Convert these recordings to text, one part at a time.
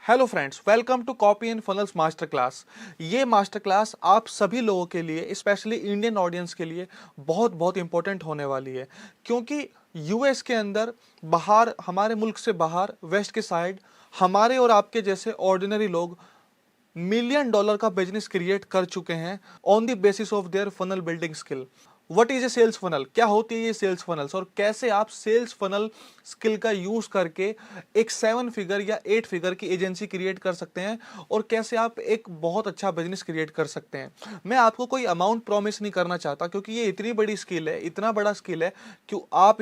Hello friends, welcome to copy and funnels master class. ये master class आप सभी लोगों के लिए, स्पेशली इंडियन ऑडियंस के लिए बहुत बहुत इंपॉर्टेंट होने वाली है, क्योंकि यूएस के अंदर, बाहर, हमारे मुल्क से बाहर, वेस्ट के साइड, हमारे और आपके जैसे ऑर्डिनरी लोग मिलियन डॉलर का बिजनेस क्रिएट कर चुके हैं on the basis of their funnel building skill. What is a sales funnel? क्या होती है ये सेल्स फनल्स, और कैसे आप सेल्स फनल स्किल का यूज करके एक 7 फिगर या 8 फिगर की एजेंसी क्रिएट कर सकते हैं, और कैसे आप एक बहुत अच्छा बिजनेस क्रिएट कर सकते हैं। मैं आपको कोई अमाउंट प्रॉमिस नहीं करना चाहता, क्योंकि ये इतनी बड़ी स्किल है, इतना बड़ा स्किल है कि आप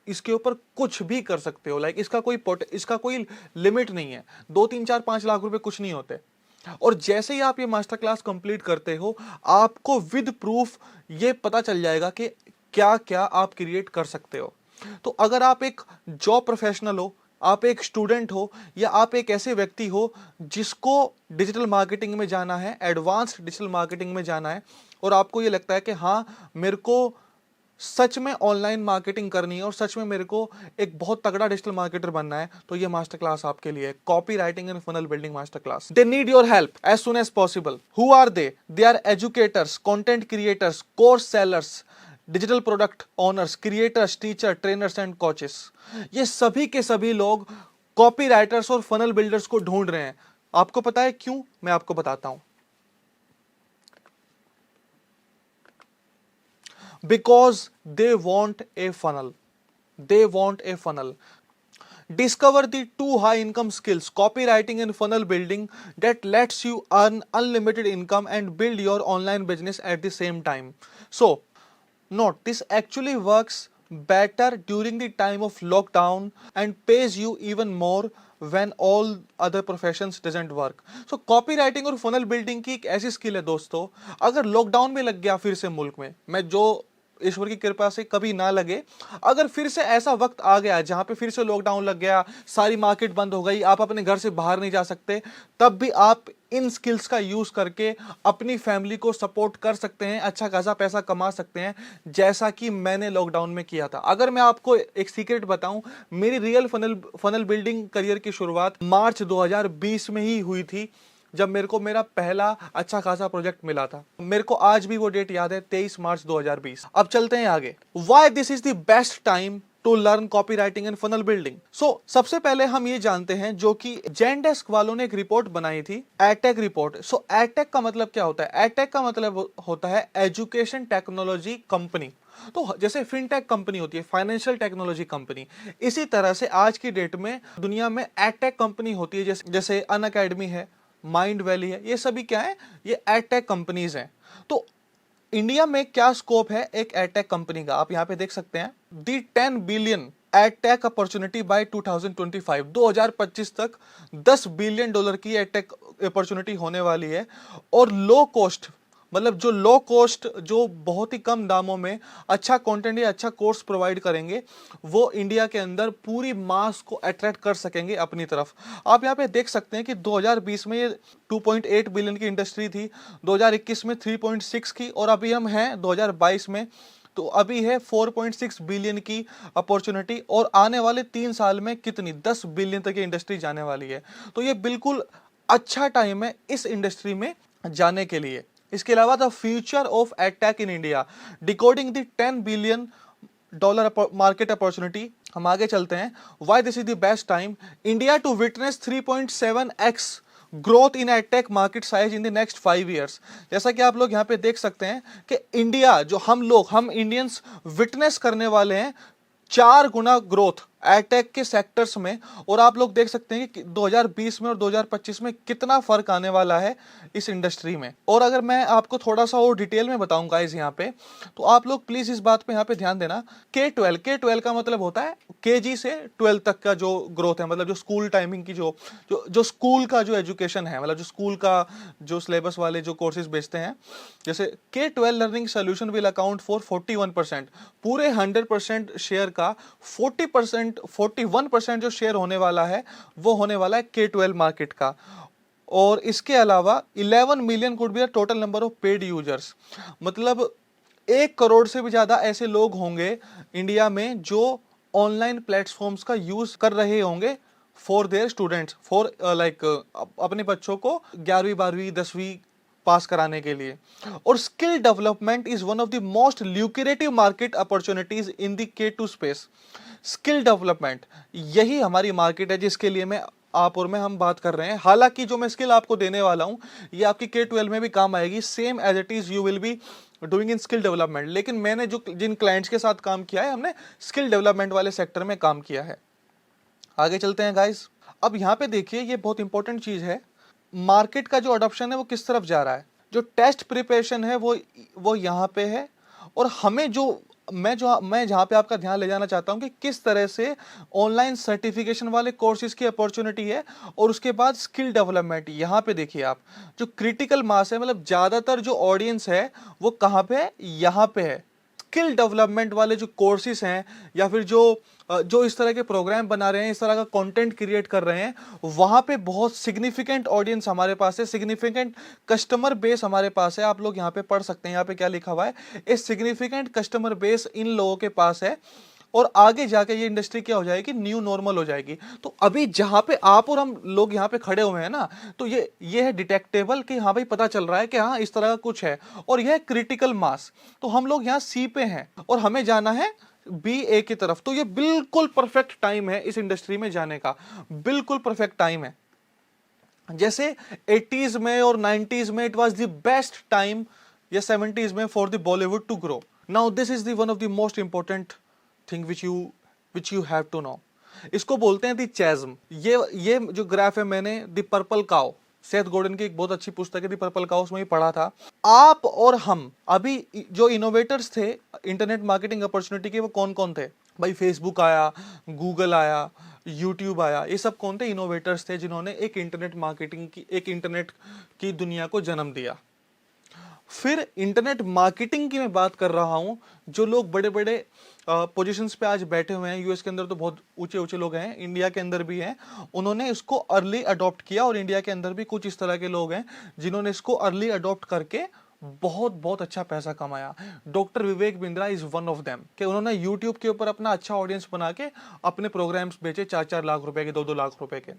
इसके ऊपर कुछ भी कर सकते हो। लाइक इसका कोई लिमिट नहीं है। 2 3 4 5 लाख रुपए कुछ नहीं होते। और जैसे ही आप ये मास्टर क्लास कंप्लीट करते हो, आपको विद प्रूफ ये पता चल जाएगा कि क्या क्या आप क्रिएट कर सकते हो। तो अगर आप एक जॉब प्रोफेशनल हो, आप एक स्टूडेंट हो, या आप एक ऐसे व्यक्ति हो जिसको डिजिटल मार्केटिंग में जाना है, एडवांस्ड डिजिटल मार्केटिंग में जाना है, और आपको ये लगता है कि हाँ, मेरे को सच में ऑनलाइन मार्केटिंग करनी है और सच में मेरे को एक बहुत तगड़ा डिजिटल मार्केटर बनना है, तो ये मास्टर क्लास आपके लिए। Copy writing and funnel building master class. They need your help as soon as possible. Who are they are educators, content creators, course sellers, digital product owners, creators, teacher, trainers and coaches. ये सभी के सभी लोग copy writers और funnel builders को ढूंढ रहे हैं। आपको पता है क्यों? मैं आपको बताता हूं। Because they want a funnel. They want a funnel. Discover the two high income skills, copywriting and funnel building, that lets you earn unlimited income and build your online business at the same time. So, note, this actually works better during the time of lockdown and pays you even more when all other professions doesn't work. So copywriting और funnel building की एक ऐसी skill है दोस्तों, अगर lockdown में लग गया फिर से मुल्क में, मैं जो ईश्वर की कृपा से कभी ना लगे, अगर फिर से ऐसा वक्त आ गया जहां पे फिर से लॉकडाउन लग गया, सारी मार्केट बंद हो गई, आप अपने घर से बाहर नहीं जा सकते, तब भी आप इन स्किल्स का यूज करके अपनी फैमिली को सपोर्ट कर सकते हैं, अच्छा खासा पैसा कमा सकते हैं, जैसा कि मैंने लॉकडाउन में किया था। अगर मैं आपको एक सीक्रेट बताऊं, मेरी रियल फनल बिल्डिंग करियर की शुरुआत मार्च 2020 में ही हुई थी, जब मेरे को मेरा पहला अच्छा खासा प्रोजेक्ट मिला था। मेरे को आज भी वो डेट याद है, 23 मार्च 2020। अब चलते हैं आगे। Why this is the best time to learn copy writing and funnel building. So सबसे पहले हम ये जानते हैं, जो कि जेनडेस्क वालों ने एक रिपोर्ट बनाई थी, एडटेक रिपोर्ट। सो एडटेक का मतलब क्या होता है? एडटेक का मतलब होता है एजुकेशन टेक्नोलॉजी कंपनी। तो जैसे फिनटेक कंपनी होती है, फाइनेंशियल टेक्नोलॉजी कंपनी, इसी तरह से आज की डेट में दुनिया में एडटेक कंपनी होती है। जैसे अनअकैडमी है, माइंड वैली है, ये सभी क्या है? ये एडटेक कंपनीज हैं। तो इंडिया में क्या स्कोप है एक एडटेक कंपनी का? आप यहां पे देख सकते हैं, दी 10 बिलियन एडटेक अपॉर्चुनिटी बाय 2025। 2025 तक 10 बिलियन डॉलर की एडटेक अपॉर्चुनिटी होने वाली है। और लो कॉस्ट, मतलब जो लो कॉस्ट, जो बहुत ही कम दामों में अच्छा कंटेंट या अच्छा कोर्स प्रोवाइड करेंगे, वो इंडिया के अंदर पूरी मास को अट्रैक्ट कर सकेंगे अपनी तरफ। आप यहाँ पे देख सकते हैं कि 2020 में ये 2.8 बिलियन की इंडस्ट्री थी, 2021 में 3.6 की, और अभी हम हैं 2022 में, तो अभी है 4.6 बिलियन की अपॉर्चुनिटी। और आने वाले 3 साल में कितनी? 10 बिलियन तक ये इंडस्ट्री जाने वाली है। तो ये बिल्कुल अच्छा टाइम है इस इंडस्ट्री में जाने के लिए। इसके अलावा the future of edtech in India, decoding the 10 billion dollar market opportunity. हम आगे चलते हैं। Why this is the best time India to witness 3.7x growth in edtech market size in the next 5 years. जैसा कि आप लोग यहां पे देख सकते हैं कि इंडिया, जो हम इंडियंस विटनेस करने वाले हैं 4 गुना ग्रोथ एडटेक के सेक्टर्स में। और आप लोग देख सकते हैं कि 2020 में और 2025 में कितना फर्क आने वाला है इस इंडस्ट्री में। और अगर मैं आपको थोड़ा सा और डिटेल में बताऊं गाइस यहाँ पे, तो आप लोग प्लीज इस बात पे यहाँ पे ध्यान देना। K12 का मतलब होता है केजी से 12 तक का जो ग्रोथ है, मतलब जो स्कूल टाइमिंग की जो स्कूल का जो एजुकेशन है, मतलब जो स्कूल का जो सिलेबस वाले जो कोर्सेज बेचते हैं। जैसे K12 learning solution will account for 41%, पूरे 100% शेयर का 41% जो शेयर होने वाला है, वो होने वाला है K12 मार्केट का। और इसके अलावा 11 million could be the total number of paid users, मतलब 1 करोड़ से भी ज्यादा ऐसे लोग होंगे इंडिया में जो ऑनलाइन प्लेटफॉर्म्स का यूज कर रहे होंगे for their students, for like अपने बच्चों को 11वीं 12वीं 10वीं पास कराने के लिए। और skill development is one of the most lucrative market opportunities in the K2 space. Skill development यही हमारी मार्केट है जिसके लिए मैं आप और मैं हम बात कर रहे हैं। हालांकि जो मैं स्किल आपको देने वाला हूं ये आपकी K12 में भी काम आएगी, same as it is you will be doing in skill development. लेकिन मैंने जो जिन क्लाइंट्स के साथ काम किया है हमने स्किल डेवलपमेंट वाले सेक्टर में काम किया है। आगे चलते हैं गाइस। अब यहां पे देखिए ये बहुत इंपॉर्टेंट चीज है, मार्केट का जो अडॉप्शन है वो किस तरफ जा रहा है। जो टेस्ट प्रिपरेशन है वो यहाँ पे है। और हमें जो मैं जहाँ पे आपका ध्यान ले जाना चाहता हूँ कि किस तरह से ऑनलाइन सर्टिफिकेशन वाले कोर्सेज की अपॉर्चुनिटी है और उसके बाद स्किल डेवलपमेंट। यहाँ पे देखिए आप जो क्रिटिकल मास है, मतलब ज्यादातर जो ऑडियंस है वो कहाँ पे है, यहाँ पे है। स्किल डेवलपमेंट वाले जो कोर्सेज हैं या फिर जो इस तरह के प्रोग्राम बना रहे हैं, इस तरह का कंटेंट क्रिएट कर रहे हैं, वहां पे बहुत सिग्निफिकेंट ऑडियंस हमारे पास है, सिग्निफिकेंट कस्टमर बेस हमारे पास है। आप लोग यहाँ पे पढ़ सकते हैं, यहाँ पे क्या लिखा हुआ है, a significant customer base in लोगों के पास है। और आगे जाके ये इंडस्ट्री क्या हो जाएगी, न्यू नॉर्मल हो जाएगी। तो अभी जहां पे आप और हम लोग यहाँ पे खड़े हुए हैं ना, तो ये है डिटेक्टेबल कि हाँ भाई पता चल रहा है कि हाँ इस तरह का कुछ है। और यह क्रिटिकल मास, तो हम लोग यहाँ सी पे हैं और हमें जाना है BA की तरफ। तो ये बिल्कुल परफेक्ट टाइम है इस इंडस्ट्री में जाने का, बिल्कुल परफेक्ट टाइम है। जैसे 80s में और 90s में it was the best time, या 70s में for the Bollywood to grow. Now this is the one of the most important thing which you have to know. इसको बोलते हैं द चैज़म। ये जो ग्राफ है मैंने the purple cow, Seth Gordon की एक बहुत अच्छी पुस्तक है द पर्पल काउ, उसमें ही पढ़ा था। आप और हम अभी जो इनोवेटर्स थे इंटरनेट मार्केटिंग अपॉर्चुनिटी के, वो कौन कौन थे भाई? फेसबुक आया, गूगल आया, यूट्यूब आया, ये सब कौन थे? इनोवेटर्स थे जिन्होंने एक इंटरनेट की दुनिया को जन्म दिया। फिर इंटरनेट मार्केटिंग की मैं बात कर रहा हूं, जो लोग बड़े बड़े पोजीशंस पे आज बैठे हुए हैं, यूएस के अंदर तो बहुत ऊंचे ऊंचे लोग हैं, इंडिया के अंदर भी हैं, उन्होंने इसको अर्ली अडॉप्ट किया। और इंडिया के अंदर भी कुछ इस तरह के लोग हैं जिन्होंने इसको अर्ली अडॉप्ट करके बहुत बहुत अच्छा पैसा कमाया। Doctor Vivek Bindra is one of them, कि उन्होंने यूट्यूब के ऊपर अपना अच्छा ऑडियंस बना के अपने प्रोग्राम्स बेचे 4-4 लाख रुपए के, 2-2 लाख रुपए के।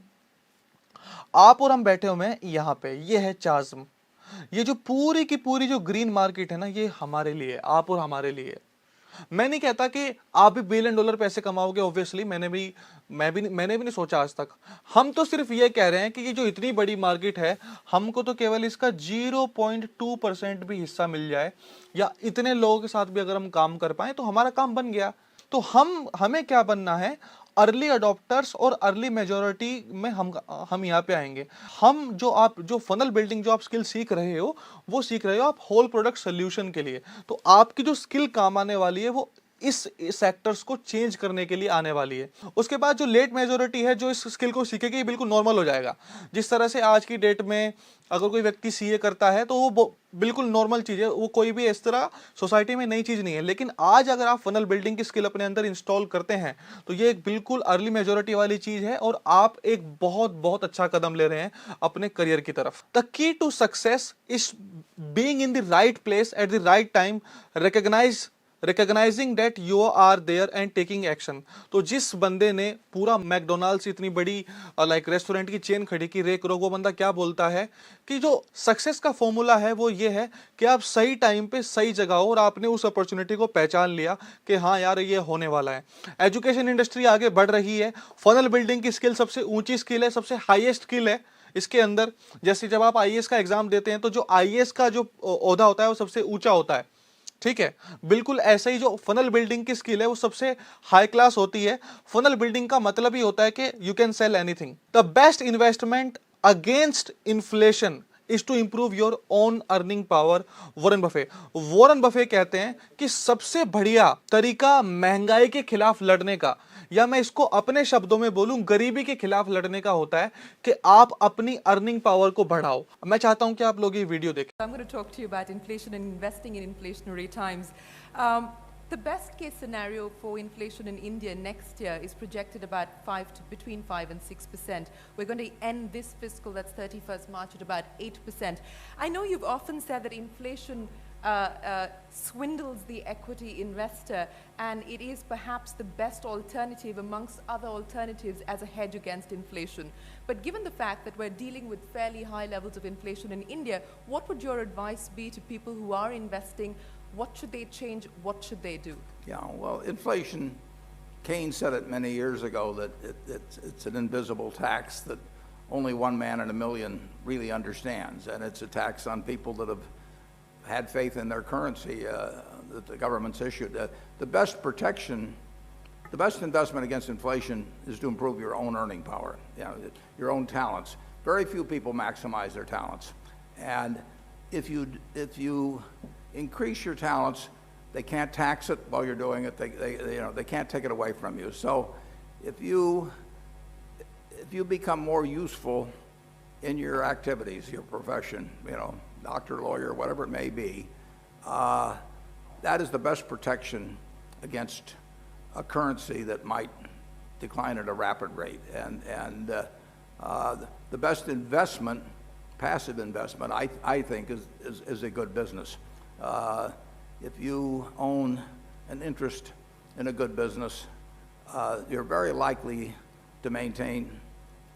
आप और हम बैठे हुए हैं यहाँ पे, ये है चाज़म। ये जो पूरी की पूरी जो ग्रीन मार्केट है ना, ये हमारे लिए, आप और हमारे लिए। मैं नहीं कहता कि आप भी $1 बिलियन पैसे कमाओगे, ऑब्वियसली मैंने भी नहीं सोचा आज तक। हम तो सिर्फ ये कह रहे हैं कि ये जो इतनी बड़ी मार्केट है, हमको तो केवल इसका 0.2% भी हिस्सा मिल जाए, या इतने लोगों के साथ भी अगर हम काम कर पाए तो हमारा काम बन गया। तो हमें क्या बनना है, अर्ली अडॉप्टर्स और अर्ली मेजोरिटी में हम यहाँ पे आएंगे। हम जो फनल बिल्डिंग जो आप स्किल सीख रहे हो, वो सीख रहे हो आप होल प्रोडक्ट सोल्यूशन के लिए। तो आपकी जो स्किल काम आने वाली है वो इस सेक्टर्स को चेंज करने के लिए आने वाली है। उसके बाद जो लेट मेजोरिटी है जो इस स्किल को सीखेगी, ये बिल्कुल नॉर्मल हो जाएगा। जिस तरह से आज की डेट में अगर कोई व्यक्ति सीए करता है तो वो बिल्कुल नॉर्मल चीज है, वो कोई भी इस तरह सोसाइटी में नई चीज नहीं है। लेकिन आज अगर आप फनल बिल्डिंग की स्किल अपने अंदर इंस्टॉल करते हैं तो ये एक बिल्कुल अर्ली मेजोरिटी वाली चीज है, और आप एक बहुत बहुत अच्छा कदम ले रहे हैं अपने करियर की तरफ। The key to success is being in the right place at the right time, recognising that you are there and taking action. तो जिस बंदे ने पूरा मैकडोनाल्ड्स इतनी बड़ी लाइक रेस्टोरेंट की चेन खड़ी की, रे करो, वो बंदा क्या बोलता है कि जो सक्सेस का फॉर्मूला है वो ये है कि आप सही टाइम पे सही जगह हो और आपने उस अपॉर्चुनिटी को पहचान लिया कि हाँ यार ये होने वाला है। एजुकेशन इंडस्ट्री आगे बढ़ रही है, फनल बिल्डिंग की स्किल सबसे ऊंची स्किल है, सबसे हाईएस्ट स्किल है इसके अंदर। जैसे जब आप आईएएस का एग्जाम देते हैं तो जो आईएएस का जो ओहदा होता है वो सबसे ऊंचा होता है, ठीक है। बिल्कुल ऐसे ही जो फनल बिल्डिंग की स्किल है वो सबसे हाई क्लास होती है। फनल बिल्डिंग का मतलब ही होता है कि you can sell anything. The best investment against inflation is to improve your own earning power. Warren Buffett कहते हैं कि सबसे बढ़िया तरीका महंगाई के खिलाफ लड़ने का, या मैं इसको अपने शब्दों में बोलूं गरीबी के खिलाफ लड़ने का होता है कि आप अपनी अर्निंग पावर को बढ़ाओ। मैं चाहता हूं कि आप लोग ये वीडियो देखें। I'm going to talk to you about inflation and investing in inflationary times. The best case scenario for inflation in India next year is projected about between 5 and 6%. We're going to end this fiscal, that's 31st March, at about 8%. I know you've often said that inflation swindles the equity investor, and it is perhaps the best alternative amongst other alternatives as a hedge against inflation. But given the fact that we're dealing with fairly high levels of inflation in India, what would your advice be to people who are investing? What should they change? What should they do? Yeah, well, inflation, Keynes said it many years ago that it's an invisible tax that only one man in a million really understands, and it's a tax on people that have had faith in their currency that the government's issued. The best protection, the best investment against inflation is to improve your own earning power, you know, your own talents. Very few people maximize their talents, and if you increase your talents, they can't tax it while you're doing it. They can't take it away from you. So if you become more useful in your activities, your profession, you know, doctor, lawyer, whatever it may be, that is the best protection against a currency that might decline at a rapid rate. And the best investment, passive investment, I think, is a good business. If you own an interest in a good business, you're very likely to maintain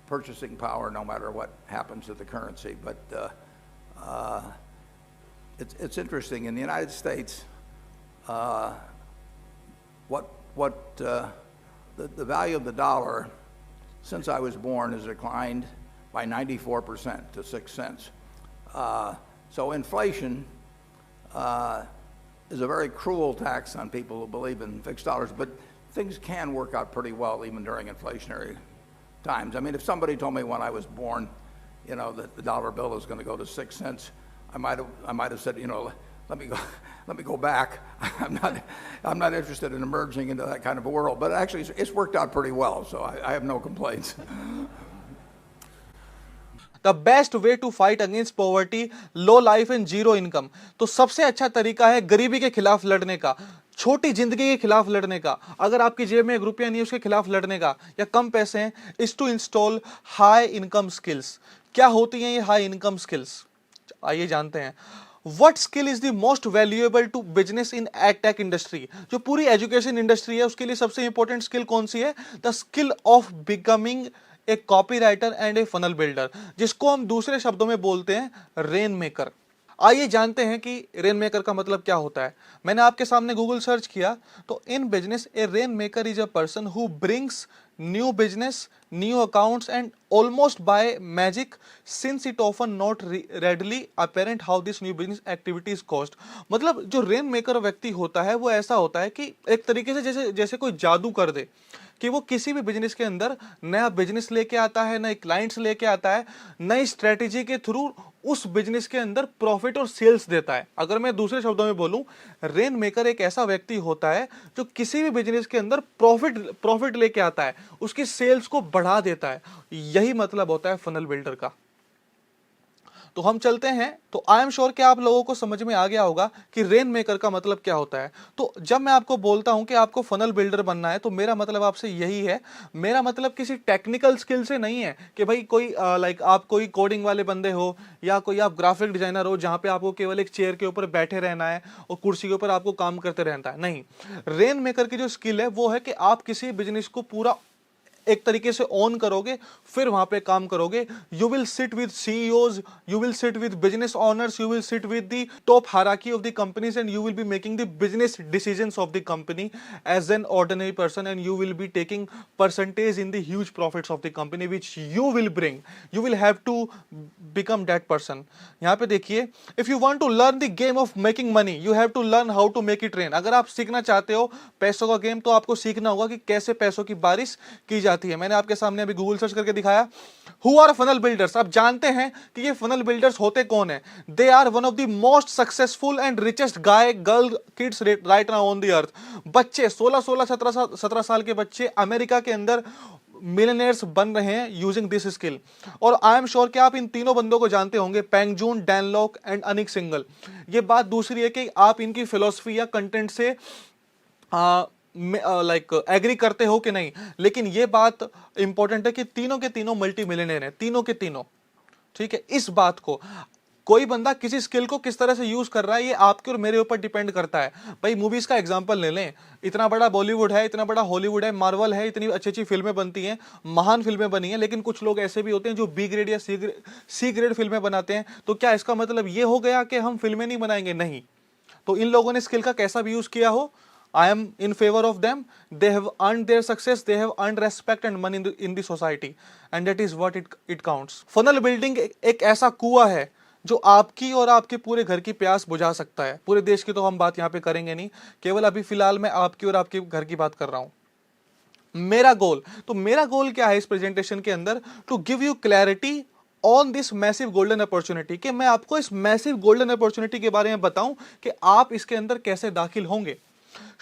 purchasing power no matter what happens to the currency. But it's interesting. In the United States, the value of the dollar since I was born has declined by 94% to 6 cents. So inflation is a very cruel tax on people who believe in fixed dollars, but things can work out pretty well even during inflationary times. I mean, if somebody told me when I was born, you know, that the dollar bill is going to go to 6 cents, I might have said, you know, let me go back. I'm not interested in emerging into that kind of a world. But actually, it's worked out pretty well, so I have no complaints. The best way to fight against poverty, low life and zero income. तो सबसे अच्छा तरीका है गरीबी के खिलाफ लड़ने का, छोटी जिंदगी के खिलाफ लड़ने का। अगर आपकी जेब में 1 रुपया नहीं है उसके खिलाफ लड़ने का, या कम पैसे हैं, is to install high income skills. क्या होती हैं ये हाई इनकम स्किल्स? आइए जानते हैं। What skill is the most valuable to business in tech industry? जो पूरी एजुकेशन इंडस्ट्री है उसके लिए सबसे इंपॉर्टेंट स्किल कौन सी है? The skill of becoming a copywriter and A funnel builder, जिसको हम दूसरे शब्दों में बोलते हैं रेन मेकर। आइए जानते हैं कि रेन मेकर का मतलब क्या होता है। मैंने आपके सामने गूगल सर्च किया तो in business a rain maker is a person who brings new business, new accounts and almost by magic, since it often not readily apparent how this new business activities cost. मतलब जो rain maker व्यक्ति होता है वो ऐसा होता है कि एक तरीके से जैसे कोई जादू कर दे कि वो किसी भी बिजनेस के अंदर नया बिजनेस लेके आता है, नए क्लाइंट्स लेके आता है, नई स्ट्रेटेजी के थ्रू उस बिजनेस के अंदर प्रॉफिट और सेल्स देता है। अगर मैं दूसरे शब्दों में बोलूं, रेन मेकर एक ऐसा व्यक्ति होता है जो किसी भी बिजनेस के अंदर प्रॉफिट लेके आता है, उसकी सेल्स को बढ़ा देता है। यही मतलब होता है फनल बिल्डर का। तो हम चलते हैं। तो आई एम श्योर कि आप लोगों को समझ में आ गया होगा कि रेन मेकर का मतलब क्या होता है। तो जब मैं आपको बोलता हूं कि आपको फनल बिल्डर बनना है तो मेरा मतलब आपसे यही है। मेरा मतलब किसी टेक्निकल स्किल से नहीं है कि भाई कोई आप कोई कोडिंग वाले बंदे हो या कोई आप ग्राफिक डिजाइनर हो जहां पे आपको केवल एक चेयर के ऊपर बैठे रहना है और कुर्सी के ऊपर आपको काम करते रहना है। नहीं, रेन मेकर की जो स्किल है वो है कि आप किसी बिजनेस को पूरा एक तरीके से ऑन करोगे, फिर वहां पे काम करोगे। You will sit with CEOs, you will sit with business owners, you will sit with the top hierarchy of the companies and you will be making the business decisions of the company as an ordinary person and you will be taking percentage in the huge profits of the company which you will bring. You will have to become that person. यहां पे देखिए, if you want to learn the game of making money you have to learn how to make it rain. अगर आप सीखना चाहते हो पैसों का गेम तो आपको सीखना होगा कि कैसे पैसों की बारिश की जाती है। मैंने आपके सामने अभी गूगल सर्च करके दिखाया। Who are funnel builders? आप जानते हैं कि ये फनल बिल्डर्स होते कौन है? They are one of the most successful and richest guy girl kids right now on the earth. बच्चे 17 साल के बच्चे अमेरिका के अंदर मिलियनेयर्स बन रहे हैं यूजिंग दिस स्किल। और आई एम श्योर कि आप इन तीनों बंदों को जानते होंगे, Peng Joon, Dan Lok and Anik Singal. ये बात दूसरी है कि आप इनकी फिलॉसफी या कंटेंट से एग्री करते हो कि नहीं, लेकिन ये बात इंपॉर्टेंट है कि तीनों के तीनों मल्टी मिलियनेयर हैं, तीनों के तीनों। ठीक है, इस बात को कोई बंदा किसी स्किल को किस तरह से यूज कर रहा है ये आपके और मेरे ऊपर डिपेंड करता है। भाई मूवीज का एग्जांपल ले लें, इतना बड़ा बॉलीवुड है, इतना बड़ा हॉलीवुड है, मार्वल है, इतनी अच्छी अच्छी फिल्में बनती हैं, महान फिल्में बनी हैं, लेकिन कुछ लोग ऐसे भी होते हैं जो बी ग्रेड या सी ग्रेड फिल्में बनाते हैं। तो क्या इसका मतलब ये हो गया कि हम फिल्में नहीं बनाएंगे? नहीं। तो इन लोगों ने स्किल का कैसा भी यूज किया हो, I am in favor of them. They have earned their success. They have earned respect and money in the society, and that is what it counts. Funnel building एक ऐसा कुआं है जो आपकी और आपके पूरे घर की प्यास बुझा सकता है। पूरे देश की तो हम बात यहाँ पे करेंगे नहीं, केवल अभी फिलहाल मैं आपकी और आपके घर की बात कर रहा हूँ। मेरा गोल क्या है इस प्रेजेंटेशन के अंदर? To give you clarity on this massive golden opportunity, कि मैं आपको इस मैसिव गोल्डन अपॉर्चुनिटी के बारे में बताऊं कि आप इसके अंदर कैसे दाखिल होंगे।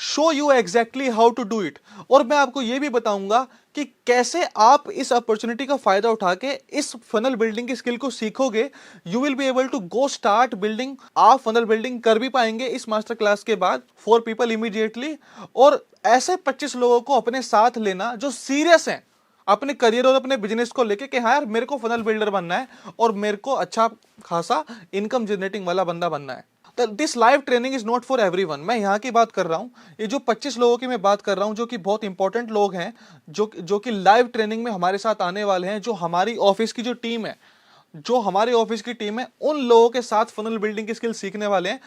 Show you exactly how to do it, और मैं आपको यह भी बताऊंगा कि कैसे आप इस अपॉर्चुनिटी का फायदा उठा के इस फनल बिल्डिंग की स्किल को सीखोगे। You will be able to go start building. आप फनल बिल्डिंग कर भी पाएंगे इस मास्टर क्लास के बाद 4 पीपल इमीडिएटली, और ऐसे 25 लोगों को अपने साथ लेना जो सीरियस हैं अपने करियर और अपने बिजनेस को लेके कि हाँ यार मेरे को फनल बिल्डर बनना है और मेरे को अच्छा खासा इनकम जनरेटिंग वाला बंदा बनना है। This live training is not for everyone. मैं यहाँ की बात कर रहा हूँ, ये जो 25 लोगों की मैं बात कर रहा हूँ जो कि बहुत इंपॉर्टेंट लोग हैं, जो कि लाइव ट्रेनिंग में हमारे साथ आने वाले हैं, जो हमारी ऑफिस की जो टीम है, उन लोगों के साथ फनल बिल्डिंग की स्किल सीखने वाले हैं,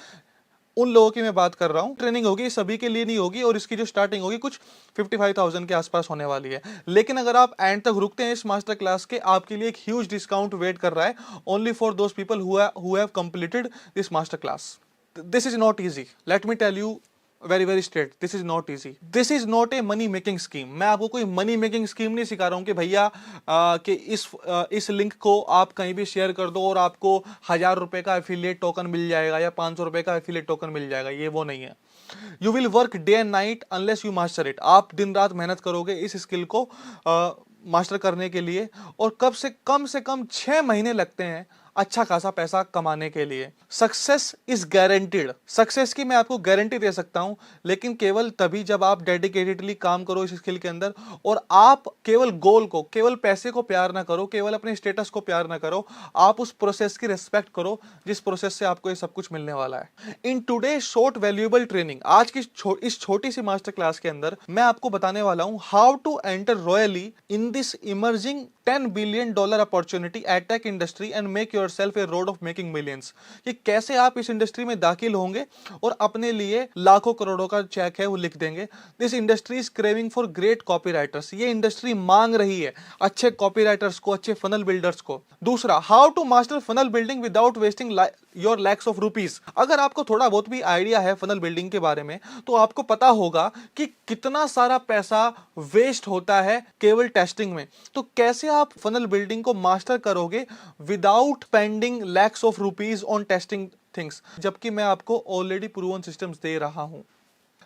उन लोगों की मैं बात कर रहा हूं। ट्रेनिंग होगी, सभी के लिए नहीं होगी, और इसकी जो स्टार्टिंग होगी कुछ 55,000 के आसपास होने वाली है। लेकिन अगर आप एंड तक रुकते हैं इस मास्टर क्लास के, आपके लिए एक ह्यूज डिस्काउंट वेट कर रहा है, only for those people who have completed this master class. This is not easy, let me tell you very very straight, this is not easy, this is not a money making scheme. मैं आपको कोई money making scheme नहीं सिखा रहा हूं कि भैया कि इस लिंक को आप कहीं भी शेयर कर दो और आपको 1000 रुपए का एफिलिएट टोकन मिल जाएगा या 500 रुपए का एफिलिएट टोकन मिल जाएगा। ये वो नहीं है। You will work day and night unless you master it. आप दिन रात मेहनत करोगे इस स्किल को मास्टर करने के लिए, और कम से कम 6 महीने लगते हैं अच्छा खासा पैसा कमाने के लिए। Success is guaranteed. सक्सेस की मैं आपको गारंटी दे सकता हूं, लेकिन केवल तभी जब आप डेडिकेटेडली काम करो इस स्किल के अंदर, और आप केवल गोल को, केवल पैसे को प्यार ना करो, केवल अपने स्टेटस को प्यार ना करो, आप उस प्रोसेस की रिस्पेक्ट करो जिस प्रोसेस से आपको ये सब कुछ मिलने वाला है। In today short valuable training, आज की इस छोटी सी मास्टर क्लास के अंदर मैं आपको बताने वाला हूं how to enter royally in this emerging $10 billion opportunity at tech industry and make yourself a road of making millions. कि कैसे आप इस इंडस्ट्री में दाखिल होंगे और अपने लिए लाखों करोड़ों का चेक है वो लिख देंगे। This industry is craving for great copywriters. ये इंडस्ट्री मांग रही है अच्छे कॉपीराइटर्स को, अच्छे फनल बिल्डर्स को। दूसरा, how to master funnel building without wasting your lakhs of rupees. अगर आपको थोड़ा बहुत भी आइडिया है फनल बिल्डिंग के बारे में, तो आपको पता होगा कि कितना सारा पैसा वेस्ट होता है केवल टेस्टिंग में। तो कैसे आप फनल बिल्डिंग को मास्टर करोगे without spending lakhs of rupees on testing things, जबकि मैं आपको ऑलरेडी प्रूवन सिस्टम्स दे रहा हूं।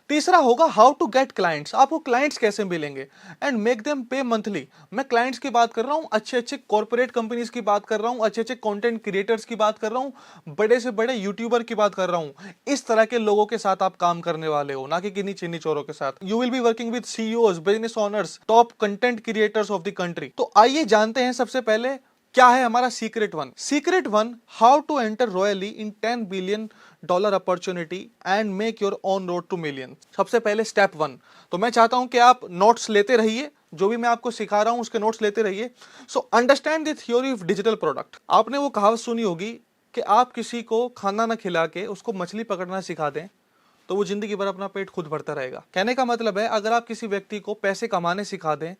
तीसरा होगा हाउ टू गेट क्लाइंट्स। आपको क्लाइंट्स कैसे मिलेंगे एंड मेक देम पे मंथली। मैं क्लाइंट्स की बात कर रहा हूं, अच्छे अच्छे कॉर्पोरेट कंपनीज की बात कर रहा हूं, अच्छे अच्छे कंटेंट क्रिएटर्स की बात कर रहा हूं, बड़े से बड़े यूट्यूबर की बात कर रहा हूं। इस तरह के लोगों के साथ आप काम करने वाले हो, ना कि किन्हीं चिन्नी चोरों के साथ। You will be working with CEOs, business owners, top content creators of the country. तो आइए जानते हैं सबसे पहले क्या है हमारा secret one. Secret one, how to enter royally in $10 billion opportunity and make your own road to million. सबसे पहले स्टेप 1, तो मैं चाहता हूं कि आप नोट्स लेते रहिए, जो भी मैं आपको सिखा रहा हूं उसके नोट्स लेते रहिए। So understand the theory of digital product. आपने वो कहावत सुनी होगी कि आप किसी को खाना ना खिला के उसको मछली पकड़ना सिखा दें तो वो जिंदगी भर अपना पेट खुद भरता रहेगा। कहने का मतलब है, अगर आप किसी व्यक्ति को पैसे कमाने सिखा दें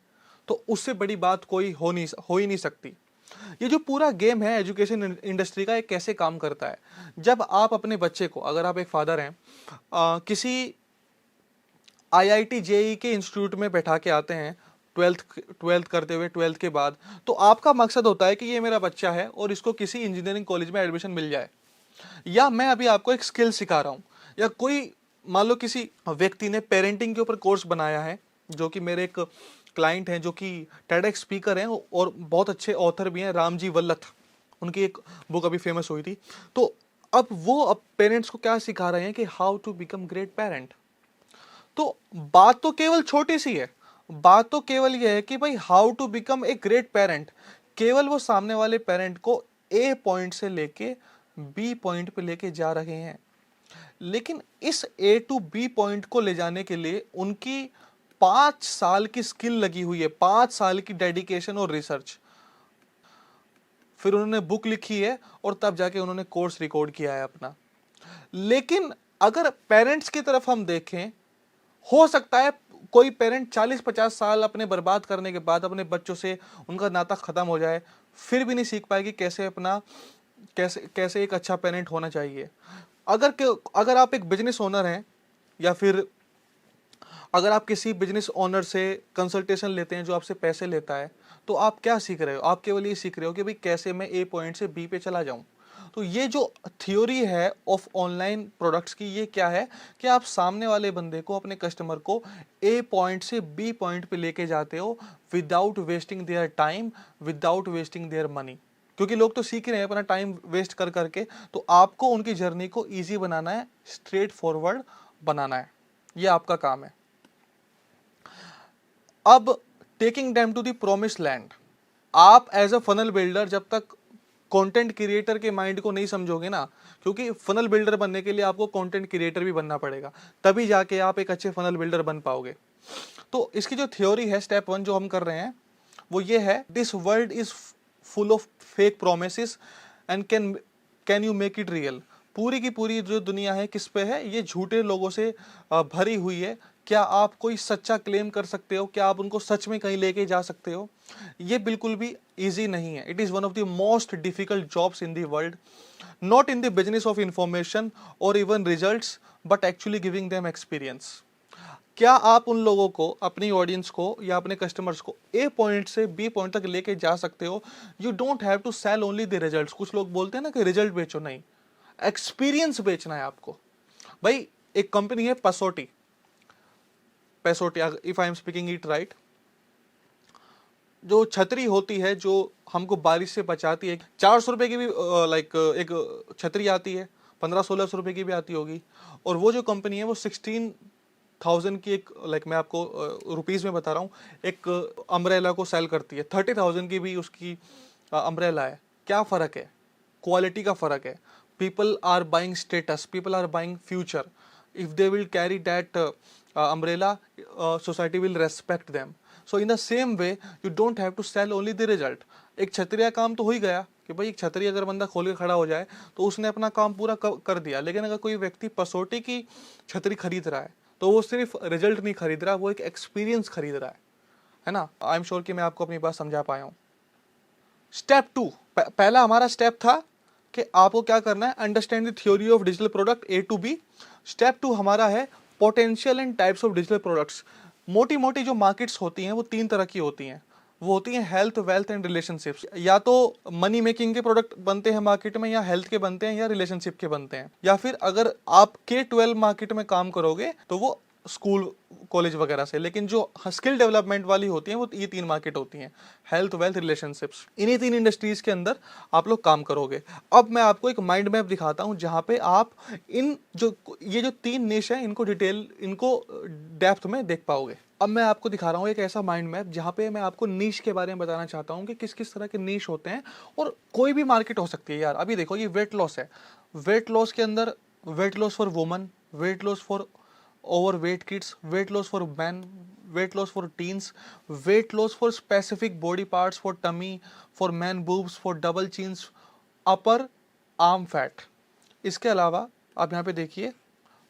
तो उससे बड़ी बात कोई हो ही नहीं सकती। ये जो पूरा गेम है एजुकेशन इंडस्ट्री का, ये कैसे काम करता है। जब आप अपने बच्चे को, अगर आप एक फादर हैं, किसी IIT JEE के इंस्टीट्यूट में बैठा के आते हैं 12th करते हुए, 12th के बाद, तो आपका मकसद होता है कि ये मेरा बच्चा है और इसको किसी इंजीनियरिंग कॉलेज में एडमिशन मिल जाए। या मैं अभी आपको एक स्किल सिखा रहा हूं, या कोई मान लो किसी व्यक्ति ने पेरेंटिंग के ऊपर कोर्स बनाया है, जो कि मेरे एक क्लाइंट हैं जो कि TEDx स्पीकर हैं और बहुत अच्छे ऑथर भी हैं, रामजी वल्लथ, उनकी एक बुक अभी फेमस हुई थी। तो अब वो पेरेंट्स को क्या सिखा रहे हैं कि how to become great parent. तो बात तो केवल छोटी सी है, बात तो केवल ये है कि भाई how to become a great parent. केवल वो सामने वाले पेरेंट को A पॉइंट से लेके बी पॉइंट पे लेके जा रहे हैं। लेकिन इस ए टू बी पॉइंट को ले जाने के लिए उनकी 5 साल की स्किल लगी हुई है, 5 साल की डेडिकेशन और रिसर्च। फिर उन्होंने बुक लिखी है और तब जाके उन्होंने कोर्स रिकॉर्ड किया है अपना। लेकिन अगर पेरेंट्स की तरफ हम देखें, हो सकता है कोई पेरेंट 40-50 साल अपने बर्बाद करने के बाद अपने बच्चों से उनका नाता खत्म हो जाए, फिर भी नहीं सीख पाए कि कैसे एक अच्छा पेरेंट होना चाहिए। अगर आप एक बिजनेस ओनर हैं, या फिर अगर आप किसी बिजनेस ओनर से कंसल्टेशन लेते हैं जो आपसे पैसे लेता है, तो आप क्या सीख रहे हो? आप केवल ये सीख रहे हो कि भाई कैसे मैं ए पॉइंट से बी पे चला जाऊं। तो ये जो थ्योरी है ऑफ ऑनलाइन प्रोडक्ट्स की, ये क्या है कि आप सामने वाले बंदे को, अपने कस्टमर को ए पॉइंट से बी पॉइंट पे लेके जाते हो without wasting their time, without wasting their money. क्योंकि लोग तो सीख रहे हैं अपना टाइम वेस्ट कर करके, तो आपको उनकी जर्नी को ईजी बनाना है, स्ट्रेट फॉरवर्ड बनाना है, ये आपका काम है। अब taking them to the promise land, आप एज अ फनल बिल्डर जब तक कंटेंट क्रिएटर के माइंड को नहीं समझोगे ना, क्योंकि फनल बिल्डर बनने के लिए आपको कंटेंट क्रिएटर भी बनना पड़ेगा, तभी जाके आप एक अच्छे फनल बिल्डर बन पाओगे। तो इसकी जो थ्योरी है, स्टेप 1 जो हम कर रहे हैं वो ये है, this world is full of fake promises and can you make it real. पूरी की पूरी जो दुनिया है किस पे है? ये झूठे लोगों से भरी हुई है। क्या आप कोई सच्चा क्लेम कर सकते हो? क्या आप उनको सच में कहीं लेके जा सकते हो? ये बिल्कुल भी इजी नहीं है। It is one of the most difficult jobs in the world, not in the business of information और even results, but actually giving them experience. क्या आप उन लोगों को, अपनी ऑडियंस को या अपने कस्टमर्स को ए पॉइंट से बी पॉइंट तक लेके जा सकते हो? You don't have to sell only the results. कुछ लोग बोलते हैं ना कि रिजल्ट बेचो, नहीं, एक्सपीरियंस बेचना है आपको। भाई एक कंपनी है Pasotti, if I am speaking it right, जो छतरी होती है जो हमको बारिश से बचाती है, 400 रुपए की भी एक छतरी आती है, 1500-1600 रुपए की भी आती होगी। और वो जो कंपनी है वो 16,000 की एक, मैं आपको रुपीस में बता रहा हूँ, एक अम्ब्रेला को सेल करती है। 30,000 की भी उसकी अम्ब्रेला है। क्या फ़र्क है? क्वालिटी का फ़र्क है। People are buying status, people are buying future. If they will carry that umbrella, society will respect them. So in the same way, you don't have to sell only the result. एक छतरी का काम तो हो ही गया कि भाई एक छतरी अगर बंदा खोल के खड़ा हो जाए तो उसने अपना काम पूरा कर दिया। लेकिन अगर कोई व्यक्ति पसोटी की छतरी खरीद रहा है तो वो सिर्फ रिजल्ट नहीं खरीद रहा, वो एक एक्सपीरियंस खरीद रहा है ना। आई एम श्योर कि मैं आपको अपनी बात समझा पाया हूँ। स्टेप 2, पहला हमारा स्टेप था कि आपको क्या करना है, understand the theory of digital product A to B. Step 2 हमारा है potential and types of digital products. मोटी मोटी जो मार्केट्स होती हैं वो 3 तरह की होती हैं। वो होती हैं हेल्थ, वेल्थ एंड रिलेशनशिप्स। या तो मनी मेकिंग के प्रोडक्ट बनते हैं मार्केट में, या हेल्थ के बनते हैं, या रिलेशनशिप के बनते हैं। या फिर अगर आप K-12 मार्केट में काम करोगे तो वो स्कूल कॉलेज वगैरह से। लेकिन जो स्किल डेवलपमेंट वाली होती हैं वो ये 3 मार्केट होती हैं, हेल्थ, वेल्थ, रिलेशनशिप्स। इन्हीं 3 इंडस्ट्रीज के अंदर आप लोग काम करोगे। अब मैं आपको एक माइंड मैप दिखाता हूं जहां पे आप ये जो 3 निश है इनको डेप्थ में देख पाओगे। अब मैं आपको दिखा रहा हूँ एक ऐसा माइंड मैप जहाँ पे मैं आपको नीश के बारे में बताना चाहता हूँ कि किस किस तरह के नीश होते हैं। और कोई भी मार्केट हो सकती है यार। अभी देखो ये वेट लॉस है। वेट लॉस के अंदर weight loss for woman, weight loss for overweight kids, weight loss for men, weight loss for teens, weight loss for specific body parts, for tummy, for man boobs, for double chins, upper arm fat। इसके अलावा आप यहाँ पे देखिए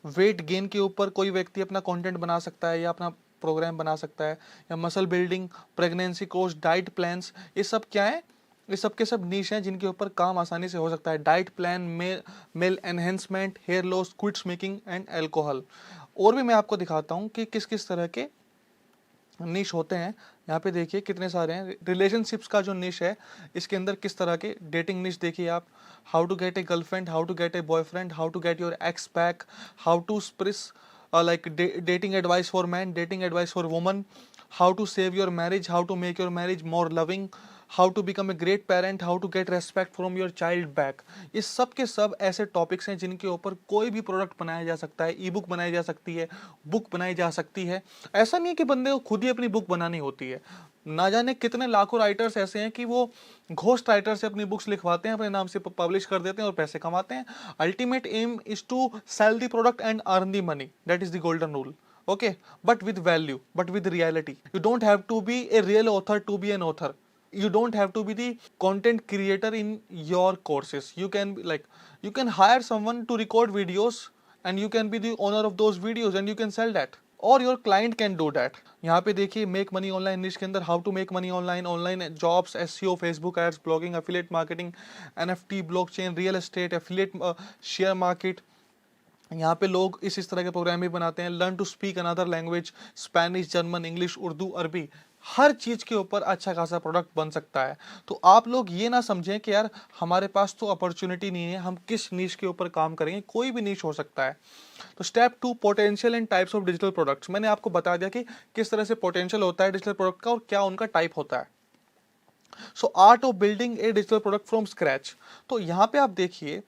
weight gain के ऊपर कोई व्यक्ति अपना कंटेंट बना सकता है या अपना प्रोग्राम बना सकता है, या muscle building, pregnancy coach, diet plans, ये सब क्या है? ये सब के सब नीश हैं जिनके ऊपर काम आसानी से हो सकता है। Diet plan, male enhancement, hair loss, quits making and alcohol. और भी मैं आपको दिखाता हूँ कि किस किस तरह के निश होते हैं। यहाँ पे देखिए कितने सारे हैं। रिलेशनशिप्स का जो निश है इसके अंदर किस तरह के डेटिंग निश देखिए आप, how to get a girlfriend, how to get a boyfriend, how to get your ex back, how to surprise dating advice for men, dating advice for women, how to save your marriage, how to make your marriage more loving, how to become a great parent, how to get respect from your child back. ये सब के सब ऐसे topics हैं जिनके ऊपर कोई भी प्रोडक्ट बनाया जा सकता है, ई बुक बनाई जा सकती है, बुक बनाई जा सकती है। ऐसा नहीं है कि बंदे को खुद ही अपनी बुक बनानी होती है। ना जाने कितने लाखों राइटर्स ऐसे हैं कि वो घोस्ट राइटर से अपनी बुक्स लिखवाते हैं, अपने नाम से पब्लिश कर देते हैं और पैसे कमाते हैं। Ultimate aim is to sell the product and earn the money, that is the golden rule. Okay, but with value, but with reality. You don't have to be a real author to be an author. You don't have to be the content creator in your courses. You can be like, you can hire someone to record videos and you can be the owner of those videos and you can sell that. और your client can do that. यहाँ पे देखिए make money online niche के अंदर how to make money online, online jobs, SEO, Facebook ads, blogging, affiliate marketing, NFT, blockchain, real estate, affiliate, share market. यहाँ पे लोग इस तरह के प्रोग्राम भी बनाते हैं। Learn to speak another language, Spanish, German, English, Urdu, अरबी, हर चीज के ऊपर अच्छा खासा प्रोडक्ट बन सकता है। तो आप लोग ये ना समझें कि यार हमारे पास तो अपॉर्चुनिटी नहीं है, हम किस नीश के ऊपर काम करेंगे, कोई भी नीश हो सकता है। तो step 2, potential and types of digital products. मैंने आपको बता दिया कि किस तरह से पोटेंशियल होता है डिजिटल प्रोडक्ट का और क्या उनका टाइप होता है। So art of building A digital product from scratch. तो यहाँ पे आप देखिए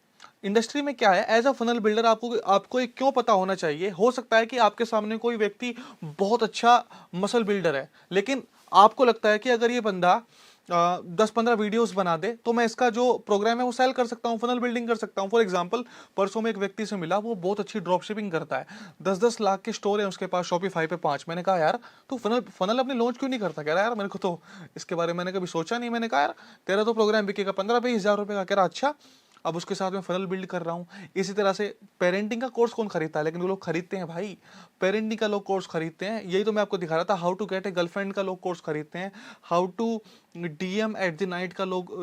इंडस्ट्री में क्या है, एज अ फनल बिल्डर आपको ये क्यों पता होना चाहिए। हो सकता है कि आपके सामने कोई व्यक्ति बहुत अच्छा मसल बिल्डर है, लेकिन आपको लगता है कि अगर ये बंदा 10-15 वीडियोस बना दे तो मैं इसका जो प्रोग्राम है वो सेल कर सकता हूँ, फनल बिल्डिंग कर सकता हूँ। फॉर एग्जांपल परसों में एक व्यक्ति से मिला, वो बहुत अच्छी ड्रॉप शिपिंग करता है, 10-10 लाख के स्टोर है उसके पास, शॉपिफाई पे 5। मैंने कहा यार तू फनल अपने लॉन्च क्यों नहीं करता। कह रहा यार मेरे को तो इसके बारे में मैंने कभी सोचा नहीं। मैंने कहा यार तेरा तो प्रोग्राम बिकेगा 15-20 हज़ार रुपये का। कह रहा अच्छा, अब उसके साथ में फनल बिल्ड कर रहा हूँ। इसी तरह से पेरेंटिंग का कोर्स कौन खरीदता है, लेकिन वो लोग खरीदते हैं भाई, पेरेंटिंग का लोग कोर्स खरीदते हैं। यही तो मैं आपको दिखा रहा था, how to get a girlfriend का लोग कोर्स खरीदते हैं, how to DM at the night का लोग,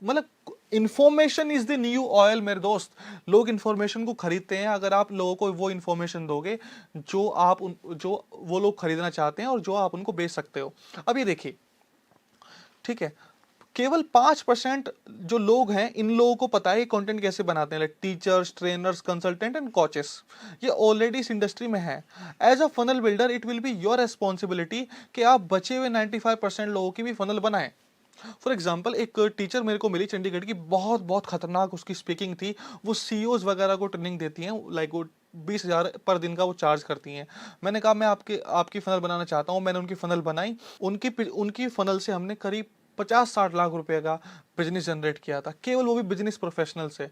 मतलब information is the new oil मेरे दोस्त। लोग इन्फॉर्मेशन को खरीदते हैं अगर आप लोगों को वो इन्फॉर्मेशन दोगे जो वो लोग खरीदना चाहते हैं और जो आप उनको बेच सकते हो। अब ये देखिए, ठीक है, केवल 5% जो लोग हैं, इन लोगों को पता है कंटेंट कैसे बनाते हैं, like teachers, trainers, consultant and coaches. ये ऑलरेडी इस इंडस्ट्री में है। As a funnel builder it will be your responsibility कि आप बचे हुए 95% लोगों की भी फनल बनाएं। फॉर एग्जाम्पल एक टीचर मेरे को मिली चंडीगढ़ की, बहुत खतरनाक उसकी स्पीकिंग थी। वो सीईओज वगैरह को ट्रेनिंग देती हैं, लाइक वो 20,000 पर दिन का वो चार्ज करती हैं। मैंने कहा मैं आपकी फनल बनाना चाहता हूँ। मैंने उनकी फनल बनाई। उनकी फनल से हमने करीब 50-60 लाख रुपए का बिजनेस जनरेट किया था, केवल वो भी बिजनेस प्रोफेशनल से।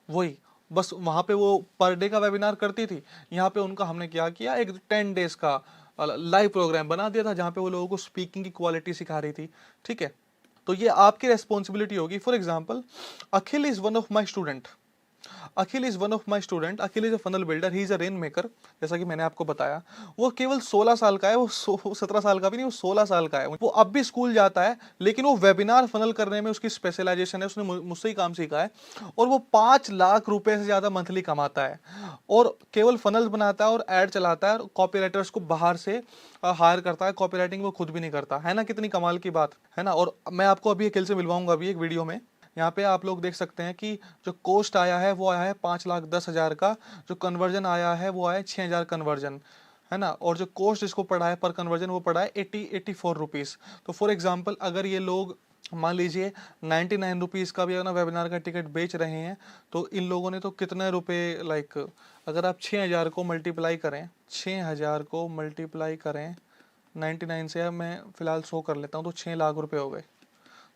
वही बस वहाँ पे वो पर डे का वेबिनार करती थी, यहाँ पे उनका हमने क्या किया, एक 10 डेज का लाइव प्रोग्राम बना दिया था जहाँ पे वो लोगों को स्पीकिंग की क्वालिटी सिखा रही थी। ठीक है, तो ये आपकी रेस्पॉन्सिबिलिटी होगी। For example Akhil is one of my student. Akhil is a funnel builder, he is a rain maker, जैसा कि मैंने आपको बताया। वो केवल 16 साल का है, वो 17 साल का भी नहीं, वो 16 साल का है। वो अब भी स्कूल जाता है, लेकिन वो वेबिनार फनल करने में उसकी स्पेशलाइजेशन है, उसने मुझसे ही काम सीखा है। और वो 5 लाख रुपए से ज्यादा मंथली कमाता है और केवल फनल बनाता है और एड चलाता है और कॉपीराइटर्स को बाहर से हायर करता है। कॉपी राइटिंग वो खुद भी नहीं करता है ना, कितनी कमाल की बात है ना। और मैं आपको अभी अखिल से मिलवाऊंगा अभी एक वीडियो में। यहाँ पे आप लोग देख सकते हैं कि जो कॉस्ट आया है वो आया है 5,10,000 का, जो कन्वर्जन आया है वो आया है 6,000 कन्वर्जन, है ना। और जो कॉस्ट इसको पड़ा है पर कन्वर्जन वो पड़ा है 84 रुपीज़। तो फॉर एग्जांपल अगर ये लोग मान लीजिए 99 रुपीज़ का भी अपना वेबिनार का टिकट बेच रहे हैं, तो इन लोगों ने तो कितने रुपए, लाइक अगर आप 6,000 को मल्टीप्लाई करें, 6,000 को मल्टीप्लाई करें 99 से, मैं फिलहाल 100 कर लेता हूँ, तो 6 लाख रुपए हो गए।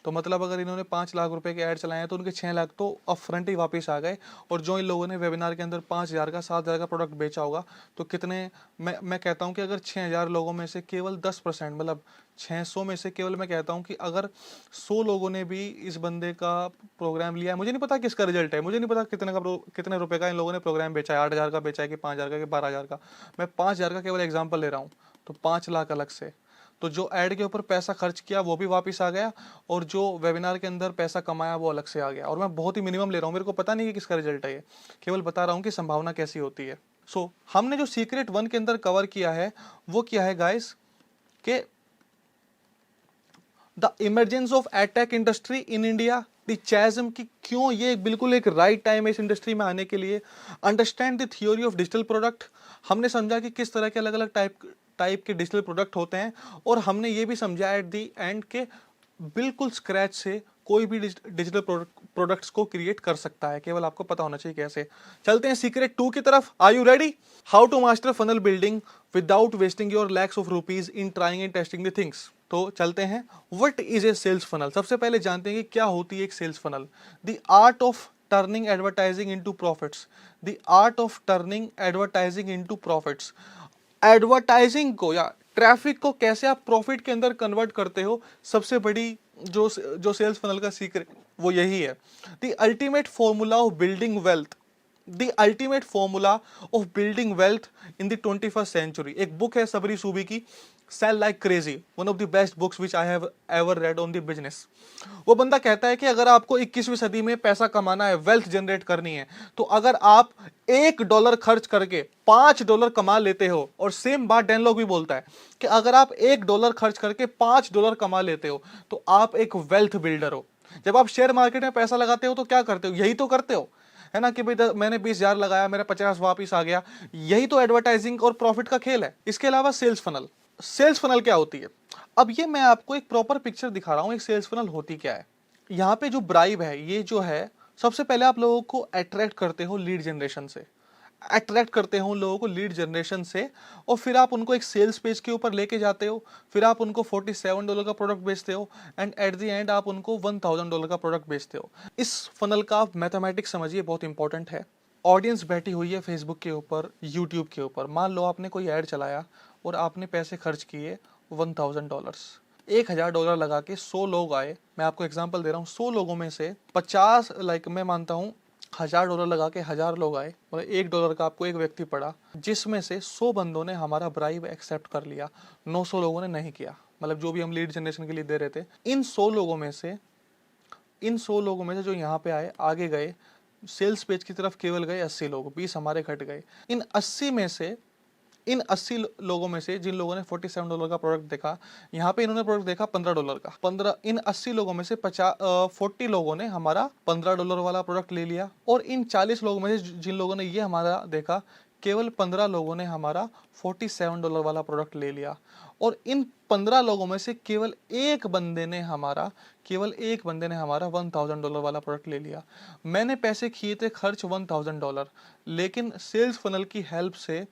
तो मतलब अगर इन्होंने 5 लाख रुपए के ऐड चलाए हैं तो उनके 6 लाख तो अपफ्रंट ही वापस आ गए। और जो इन लोगों ने वेबिनार के अंदर 5,000 का 7,000 का प्रोडक्ट बेचा होगा, तो कितने, मैं कहता हूं कि अगर 6,000 लोगों में से केवल 10%, मतलब 600 में से केवल मैं कहता हूं कि अगर 100 लोगों ने भी इस बंदे का प्रोग्राम लिया है, मुझे नहीं पता किसका रिजल्ट है, मुझे नहीं पता कितने रुपए का इन लोगों ने प्रोग्राम बेचा है, 8,000 का बेचा है कि 5,000 का कि 12,000 का, मैं 5,000 का केवल एग्जाम्पल ले रहा हूँ, तो 5 लाख अलग से। तो जो ऐड के ऊपर पैसा खर्च किया वो भी वापस आ गया, और जो वेबिनार के अंदर पैसा कमाया वो अलग से आ गया। और मैं बहुत ही मिनिमम ले रहा हूँ, मेरे को पता नहीं कि किसका रिजल्ट है ये, केवल बता रहा हूँ कि संभावना कैसी होती है। सो हमने जो सीक्रेट 1 के अंदर कवर किया है वो क्या है गाइस, के the emergence of edtech industry in India, the chasm, की क्यों ये बिल्कुल एक राइट टाइम है इस इंडस्ट्री में आने के लिए। Understand the theory of digital product, हमने समझा कि किस तरह के अलग अलग टाइप के डिजिटल प्रोडक्ट होते हैं, और हमने ये भी समझा एट दी एंड के बिल्कुल स्क्रैच से कोई भी डिजिटल प्रोडक्ट्स को क्रिएट कर सकता है, केवल आपको पता होना चाहिए कैसे। चलते हैं सीक्रेट 2 की तरफ। Are you ready? How to master funnel building without wasting your lakhs of rupees in trying and testing the things. तो चलते हैं, what is a sales funnel. सबसे पहले जानते हैं कि क्या होती है एक sales funnel. The art of turning advertising into profits. The art of turning advertising into profits. Advertising को या ट्रैफिक को कैसे आप प्रॉफिट के अंदर कन्वर्ट करते हो, सबसे बड़ी जो सेल्स फनल का सीक्रेट वो यही है। The ultimate formula of building wealth. The ultimate formula of building wealth in the 21st century. एक बुक है सबरी सूबी की, sell like crazy, one of the best books which I have ever read on the business. वो बंदा कहता है कि अगर आपको 21वीं सदी में पैसा कमाना है, वेल्थ जनरेट करनी है, तो अगर आप $1 खर्च करके $5 कमा लेते हो, और सेम बात डैन लॉग भी बोलता है कि अगर आप $1 खर्च करके $5 कमा लेते हो तो आप एक वेल्थ बिल्डर हो। जब आप शेयर मार्केट में पैसा लगाते हो तो क्या करते हो? यही तो करते हो, है ना, कि भाई मैंने 20,000 लगाया, मेरा 50 वापिस आ गया। यही तो एडवर्टाइजिंग और प्रॉफिट का खेल है। इसके अलावा सेल्स फनल। सेल्स फनल क्या होती है? अब ये मैं आपको एक प्रॉपर पिक्चर दिखा रहा हूं, एक सेल्स फनल होती क्या है। यहाँ पे जो ब्राइब है, ये जो है, सबसे पहले आप लोगों को अट्रैक्ट करते हो लीड जनरेशन से, अट्रैक्ट करते हो लोगों को लीड जनरेशन से, और फिर आप उनको एक सेल्स पेज के ऊपर लेके जाते हो, फिर आप उनको $47 का प्रोडक्ट बेचते हो, एंड एट द एंड आप उनको $1,000 का प्रोडक्ट बेचते हो। इस फनल का आप मैथमेटिक्स समझिए, बहुत इंपॉर्टेंट है। ऑडियंस बैठी हुई है फेसबुक के ऊपर, यूट्यूब के ऊपर। मान लो आपने कोई ऐड चलाया और आपने पैसे खर्च किए $1,000, $1,000 लगा के 100 लोग आए। मैं आपको एग्जांपल दे रहा हूँ, 100 लोगों में से 50, मैं मानता हूँ $1,000 लगा के 1,000 लोग आए, मतलब $1 का आपको एक व्यक्ति पड़ा, जिसमें से 100 बंदों ने हमारा ब्राइब एक्सेप्ट कर लिया, 900 लोगों ने नहीं किया, मतलब जो भी हम लीड जनरेशन के लिए दे रहे थे। इन 100 लोगों में से जो यहाँ पे आए, आगे गए, सेल्स पेज की तरफ केवल गए 80 लोग, 20 हमारे घट गए। इन 80 लोगों में से जिन लोगों ने $47 का प्रोडक्ट देखा, यहाँ पे इन्होंने प्रोडक्ट देखा $15 का, 15, इन 80 लोगों में से 40 लोगों ने हमारा $15 वाला प्रोडक्ट ले लिया, और इन 40 लोगों में से जिन लोगों ने ये हमारा देखा, केवल 15 लोगों ने हमारा $47 वाला प्रोडक्ट ले लिया, और इन 15 लोगों में से केवल एक बंदे ने हमारा $1,000 वाला प्रोडक्ट ले लिया। मैंने पैसे किए थे खर्च $1,000, लेकिन सेल्स फनल की हेल्प से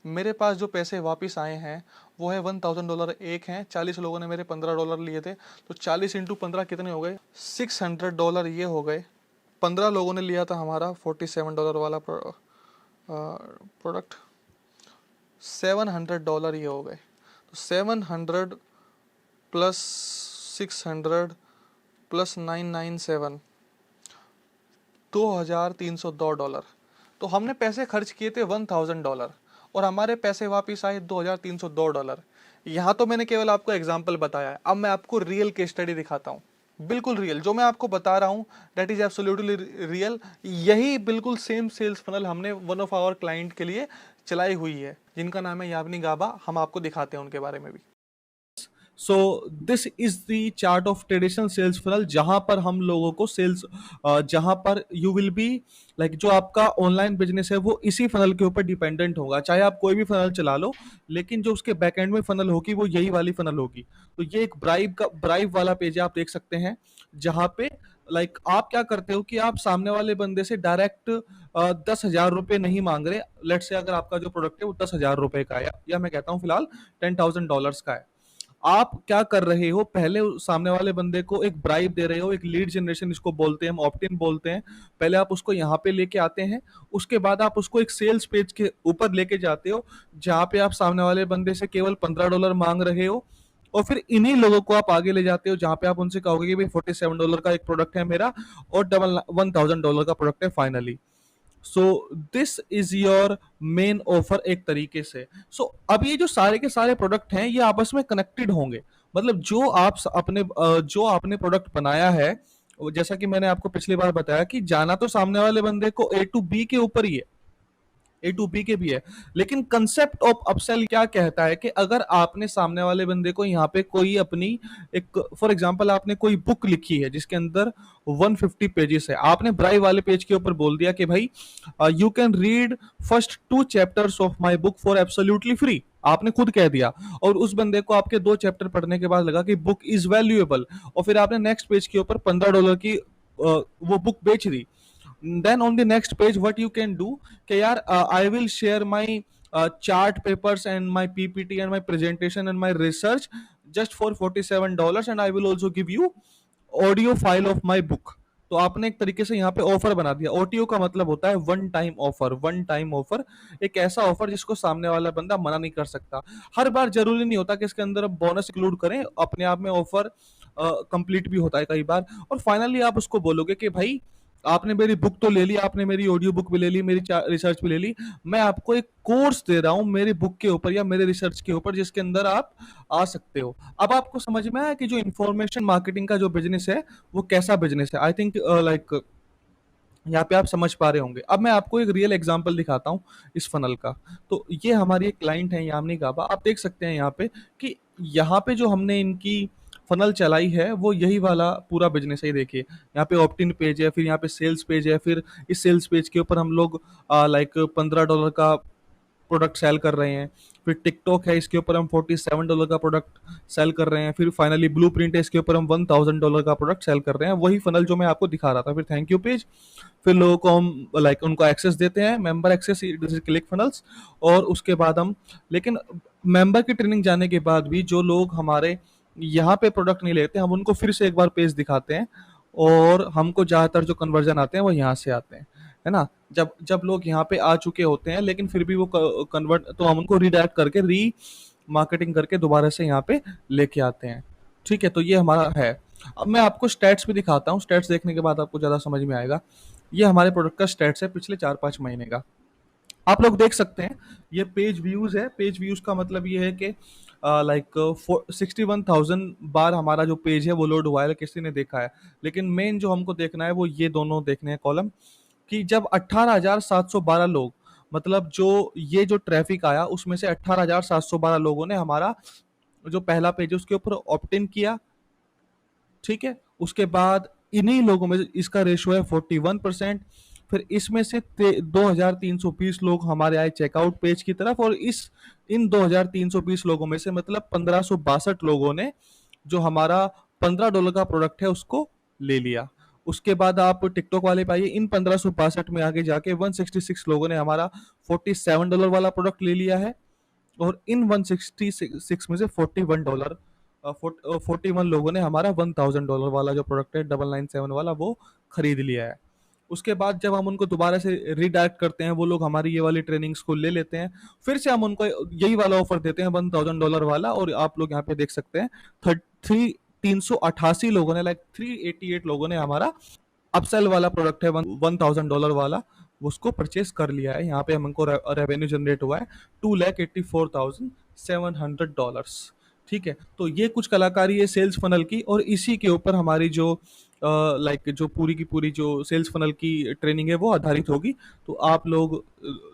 मेरे पास जो पैसे वापस आए हैं वो है $1,000 एक हैं। 40 लोगों ने मेरे $15 लिए थे, तो 40 इंटू 15 कितने हो गए? $600 ये हो गए। 15 लोगों ने लिया था हमारा $47 वाला प्रोडक्ट, $700 ये हो गए। तो 700 प्लस 600 प्लस 997, $2,302। तो हमने पैसे खर्च किए थे $1,000 और हमारे पैसे वापस आए $2,302। यहाँ तो मैंने केवल आपको एग्जाम्पल बताया है, अब मैं आपको रियल केस स्टडी दिखाता हूँ, बिल्कुल रियल। जो मैं आपको बता रहा हूँ दैट इज एब्सोल्युटली रियल। यही बिल्कुल सेम सेल्स फनल हमने वन ऑफ आवर क्लाइंट के लिए चलाई हुई है, जिनका नाम है यावनी गाबा। हम आपको दिखाते हैं उनके बारे में भी। So this is the chart of traditional sales funnel, जहां पर हम लोगों को सेल्स, जहां पर यू विल बी लाइक जो आपका ऑनलाइन बिजनेस है वो इसी फनल के ऊपर डिपेंडेंट होगा। चाहे आप कोई भी फनल चला लो, लेकिन जो उसके बैकएंड में फनल होगी वो यही वाली फनल होगी। तो ये एक ब्राइब वाला पेज है, आप देख सकते हैं, जहां पे आप क्या करते हो कि आप सामने वाले बंदे से डायरेक्ट 10,000 रुपए नहीं मांग रहे। लेट से अगर आपका जो प्रोडक्ट है वो 10,000 रुपए का है, या मैं कहता हूँ फिलहाल $10,000 का है, आप क्या कर रहे हो? पहले सामने वाले बंदे को एक ब्राइब दे रहे हो, एक लीड जनरेशन इसको बोलते हैं, हम ऑप्ट इन बोलते हैं। पहले आप उसको यहाँ पे लेके आते हैं, उसके बाद आप उसको एक सेल्स पेज के ऊपर लेके जाते हो, जहाँ पे आप सामने वाले बंदे से केवल $15 मांग रहे हो, और फिर इन्हीं लोगों को आप आगे ले जाते हो, जहाँ पे आप उनसे कहोगे कि भाई $47 का एक प्रोडक्ट है मेरा और $1,000 का प्रोडक्ट है finally. So this is your main offer एक तरीके से। सो अब ये जो सारे के सारे प्रोडक्ट हैं ये आपस में कनेक्टेड होंगे, मतलब जो आपने प्रोडक्ट बनाया है, जैसा कि मैंने आपको पिछली बार बताया कि जाना तो सामने वाले बंदे को A to B के ऊपर ही है, ए टू बी के भी है, लेकिन कंसेप्ट ऑफ अपसेल क्या कहता है कि अगर आपने सामने वाले बंदे को यहाँ पे कोई अपनी एक फॉर एग्जांपल आपने कोई बुक लिखी है जिसके अंदर 150 पेजेस है, आपने ब्राइव वाले पेज के ऊपर बोल दिया कि भाई you can read first 2 chapters of my book for absolutely free, आपने खुद कह दिया, और उस बंदे को आपके 2 चैप्टर पढ़ने के बाद लगा कि बुक इज वैल्यूएबल, और फिर आपने नेक्स्ट पेज के ऊपर $15 की वो बुक बेच दी। Then on the next page what you can do कि यार I will share my chart papers and my PPT and my presentation and my research just for $47 and I will also give you audio file of my book। तो आपने एक तरीके से यहाँ पे offer बना दिया। ओटीओ का मतलब होता है one time offer, one time offer, एक ऐसा ऑफर जिसको सामने वाला बंदा मना नहीं कर सकता। हर बार जरूरी नहीं होता कि इसके अंदर आप बोनस इंक्लूड करें, अपने आप में ऑफर कंप्लीट भी होता है कई बार। और फाइनली आप उसको बोलोगे कि भाई आपने मेरी बुक तो ले ली, आपने मेरी ऑडियो बुक भी ले ली, मेरी रिसर्च भी ले ली, मैं आपको एक कोर्स दे रहा हूं मेरी बुक के ऊपर या मेरे रिसर्च के ऊपर जिसके अंदर आप आ सकते हो। अब आपको समझ में आया कि जो इंफॉर्मेशन मार्केटिंग का जो बिजनेस है वो कैसा बिजनेस है। आई थिंक लाइक यहाँ पे आप समझ पा रहे होंगे। अब मैं आपको एक रियल एग्जांपल दिखाता हूँ इस फनल का। तो ये हमारी एक क्लाइंट है यामिनी गाबा, आप देख सकते हैं यहाँ पे कि यहाँ पे जो हमने इनकी फनल चलाई है वो यही वाला पूरा बिजनेस है। ये देखिए यहाँ पे ऑप्ट-इन पेज है, फिर यहाँ पे सेल्स पेज है, फिर इस सेल्स पेज के ऊपर हम लोग लाइक $15 का प्रोडक्ट सेल कर रहे हैं, फिर टिकटॉक है इसके ऊपर हम $47 का प्रोडक्ट सेल कर रहे हैं, फिर फाइनली ब्लू प्रिंट है इसके ऊपर हम $1000 का प्रोडक्ट सेल कर रहे हैं, वही फनल जो मैं आपको दिखा रहा था। फिर थैंक यू पेज, फिर लोगों को हम लाइक उनको एक्सेस देते हैं, मेंबर एक्सेस, क्लिक फनल्स, और उसके बाद हम, लेकिन मेंबर की ट्रेनिंग जाने के बाद भी जो लोग हमारे यहाँ पे प्रोडक्ट नहीं लेते हम उनको फिर से एक बार पेज दिखाते हैं, और हमको ज़्यादातर जो कन्वर्जन आते हैं वो यहाँ से आते हैं, है ना। जब जब लोग यहाँ पे आ चुके होते हैं लेकिन फिर भी वो कन्वर्ट, तो हम उनको रीडायरेक्ट करके री मार्केटिंग करके दोबारा से यहाँ पे लेके आते हैं। ठीक है, तो ये हमारा है। अब मैं आपको स्टैट्स भी दिखाता हूँ, स्टैट्स देखने के बाद आपको ज़्यादा समझ में आएगा। ये हमारे प्रोडक्ट का स्टैट्स है पिछले 4-5 महीने का। आप लोग देख सकते हैं ये पेज व्यूज है। पेज व्यूज का मतलब ये है कि लाइक 61,000 बार हमारा जो पेज है वो लोड हुआ है, किसी ने देखा है। लेकिन मेन जो हमको देखना है वो ये दोनों देखने हैं कॉलम, कि जब 18,712 लोग, मतलब जो ये जो ट्रैफिक आया उसमें से 18,712 लोगों ने हमारा जो पहला पेज है उसके ऊपर ऑप्ट इन किया। ठीक है, उसके बाद इन्हीं लोगों में इसका रेशियो है 41%। फिर इसमें से 2,320 लोग हमारे आए चेकआउट पेज की तरफ, और इन 2,320 लोगों में से मतलब 1,562 लोगों ने जो हमारा $15 का प्रोडक्ट है उसको ले लिया। उसके बाद आप टिकटॉक वाले पाइए, इन 1,562 में आगे जाके 166 लोगों ने हमारा $47 वाला प्रोडक्ट ले लिया है, और इन 166 में से $41 41 लोगों ने हमारा $1,000 वाला जो प्रोडक्ट है 997 वाला वो खरीद लिया है। उसके बाद जब हम उनको दोबारा से रीडायरेक्ट करते हैं, वो लोग हमारी ये वाली ट्रेनिंग्स को ले लेते हैं, फिर से हम उनको यही वाला ऑफर देते हैं $1,000 वाला, और आप लोग यहाँ पे देख सकते हैं 388 लोगों ने, लाइक 388 लोगों ने हमारा अपसेल वाला प्रोडक्ट है $1,000 वाला, उसको परचेज कर लिया है। यहाँ पे हमको रेवेन्यू जनरेट हुआ है $2,84,700। ठीक है, तो ये कुछ कलाकारी है सेल्स फनल की, और इसी के ऊपर हमारी जो लाइक जो पूरी की पूरी जो सेल्स फनल की ट्रेनिंग है वो आधारित होगी। तो आप लोग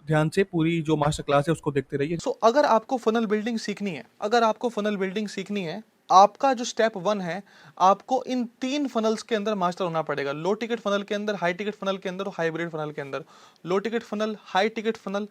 ध्यान से पूरी जो मास्टर क्लास है उसको देखते रहिए। सो अगर आपको फनल बिल्डिंग सीखनी है, अगर आपको फनल बिल्डिंग सीखनी है, आपका जो स्टेप 1 है, आपको इन 3 फनल्स के अंदर मास्टर होना पड़ेगा। लो टिकट फनल के अंदर, हाई टिकट फनल के अंदर और हाइब्रिड फनल के अंदर। Low ticket funnel, high ticket funnel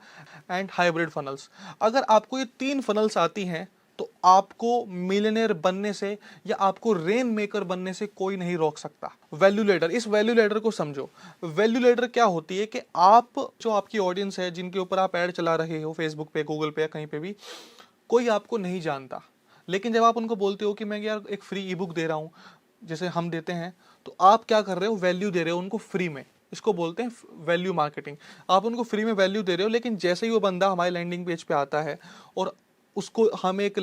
and hybrid funnels. अगर आपको ये 3 फनल्स आती हैं तो आपको मिलियनेयर बनने से या आपको रेन मेकर बनने से कोई नहीं रोक सकता। वैल्यू लेडर, इस वैल्यू लेडर को समझो। वैल्यू लेडर क्या होती है कि आप जो आपकी ऑडियंस है जिनके ऊपर आप ऐड चला रहे हो, फेसबुक पे, गूगल पे या कहीं पे भी, कोई आपको नहीं जानता, लेकिन जब आप उनको बोलते हो कि मैं यार एक फ्री ई बुक दे रहा हूँ, जैसे हम देते हैं, तो आप क्या कर रहे हो, वैल्यू दे रहे हो उनको फ्री में। इसको बोलते हैं वैल्यू मार्केटिंग। आप उनको फ्री में वैल्यू दे रहे हो, लेकिन जैसे ही वो बंदा हमारे लैंडिंग पेज पे आता है और उसको हम एक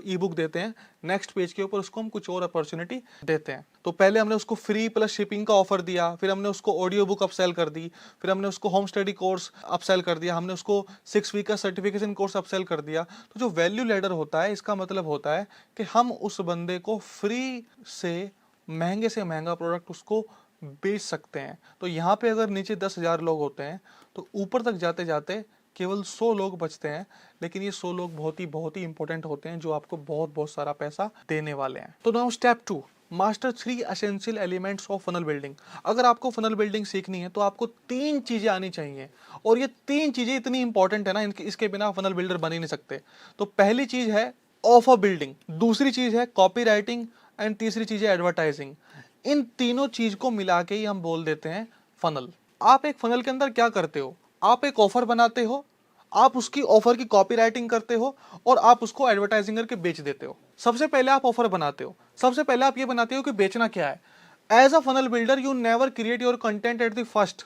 ई बुक देते हैं, नेक्स्ट पेज के ऊपर उसको हम कुछ और अपॉर्चुनिटी देते हैं। तो पहले हमने उसको फ्री प्लस शिपिंग का ऑफर दिया, फिर हमने उसको ऑडियो बुक अपसेल कर दी, फिर हमने उसको होम स्टडी कोर्स अपसेल कर दिया, हमने उसको 6 वीक का सर्टिफिकेशन कोर्स अपसेल कर दिया। तो जो वैल्यू लैडर होता है, इसका मतलब होता है कि हम उस बंदे को फ्री से महंगा प्रोडक्ट उसको बेच सकते हैं। तो यहाँ पे अगर नीचे 10,000 लोग होते हैं तो ऊपर तक जाते जाते केवल 100 लोग बचते हैं, लेकिन ये 100 लोग बहुत ही इंपॉर्टेंट होते हैं जो आपको बहुत सारा पैसा देने वाले हैं। तो now step 2, master 3 essential elements of funnel building. अगर आपको फनल बिल्डिंग सीखनी है तो आपको 3 चीजें आनी चाहिए, और ये 3 चीजें इतनी इंपॉर्टेंट है ना, इसके बिना फनल बिल्डर बन ही नहीं सकते। तो पहली चीज है ऑफर बिल्डिंग, दूसरी चीज है कॉपी राइटिंग, एंड तीसरी चीज है एडवर्टाइजिंग। इन तीनों चीज को मिला के ही हम बोल देते हैं फनल। आप एक फनल के अंदर क्या करते हो? आप एक ऑफर बनाते हो, आप उसकी ऑफर की कॉपी राइटिंग करते हो, और आप उसको एडवर्टाइजिंग करके बेच देते हो। सबसे पहले आप ऑफर बनाते हो, सबसे पहले आप ये बनाते हो कि बेचना क्या है। As a funnel builder you never create your content at the first.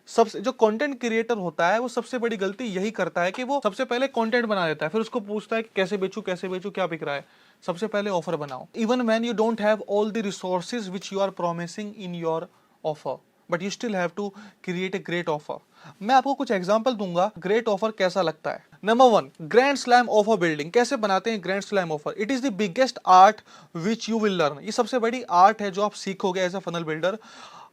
सबसे जो कंटेंट क्रिएटर होता है वो सबसे बड़ी गलती यही करता है कि वो सबसे पहले कंटेंट बना देता है, फिर उसको पूछता है कि कैसे बेचूं, क्या बिक रहा है। सबसे पहले ऑफर बनाओ। Even when you don't have all the resources which you are promising in your offer, but you still have to create a great offer. मैं आपको कुछ एग्जांपल दूंगा ग्रेट ऑफर कैसा लगता है। Number 1, grand slam offer building. कैसे बनाते हैं grand slam offer? It is the biggest art which you will learn. ये सबसे बड़ी आर्ट है जो आप सीखोगे as a funnel builder.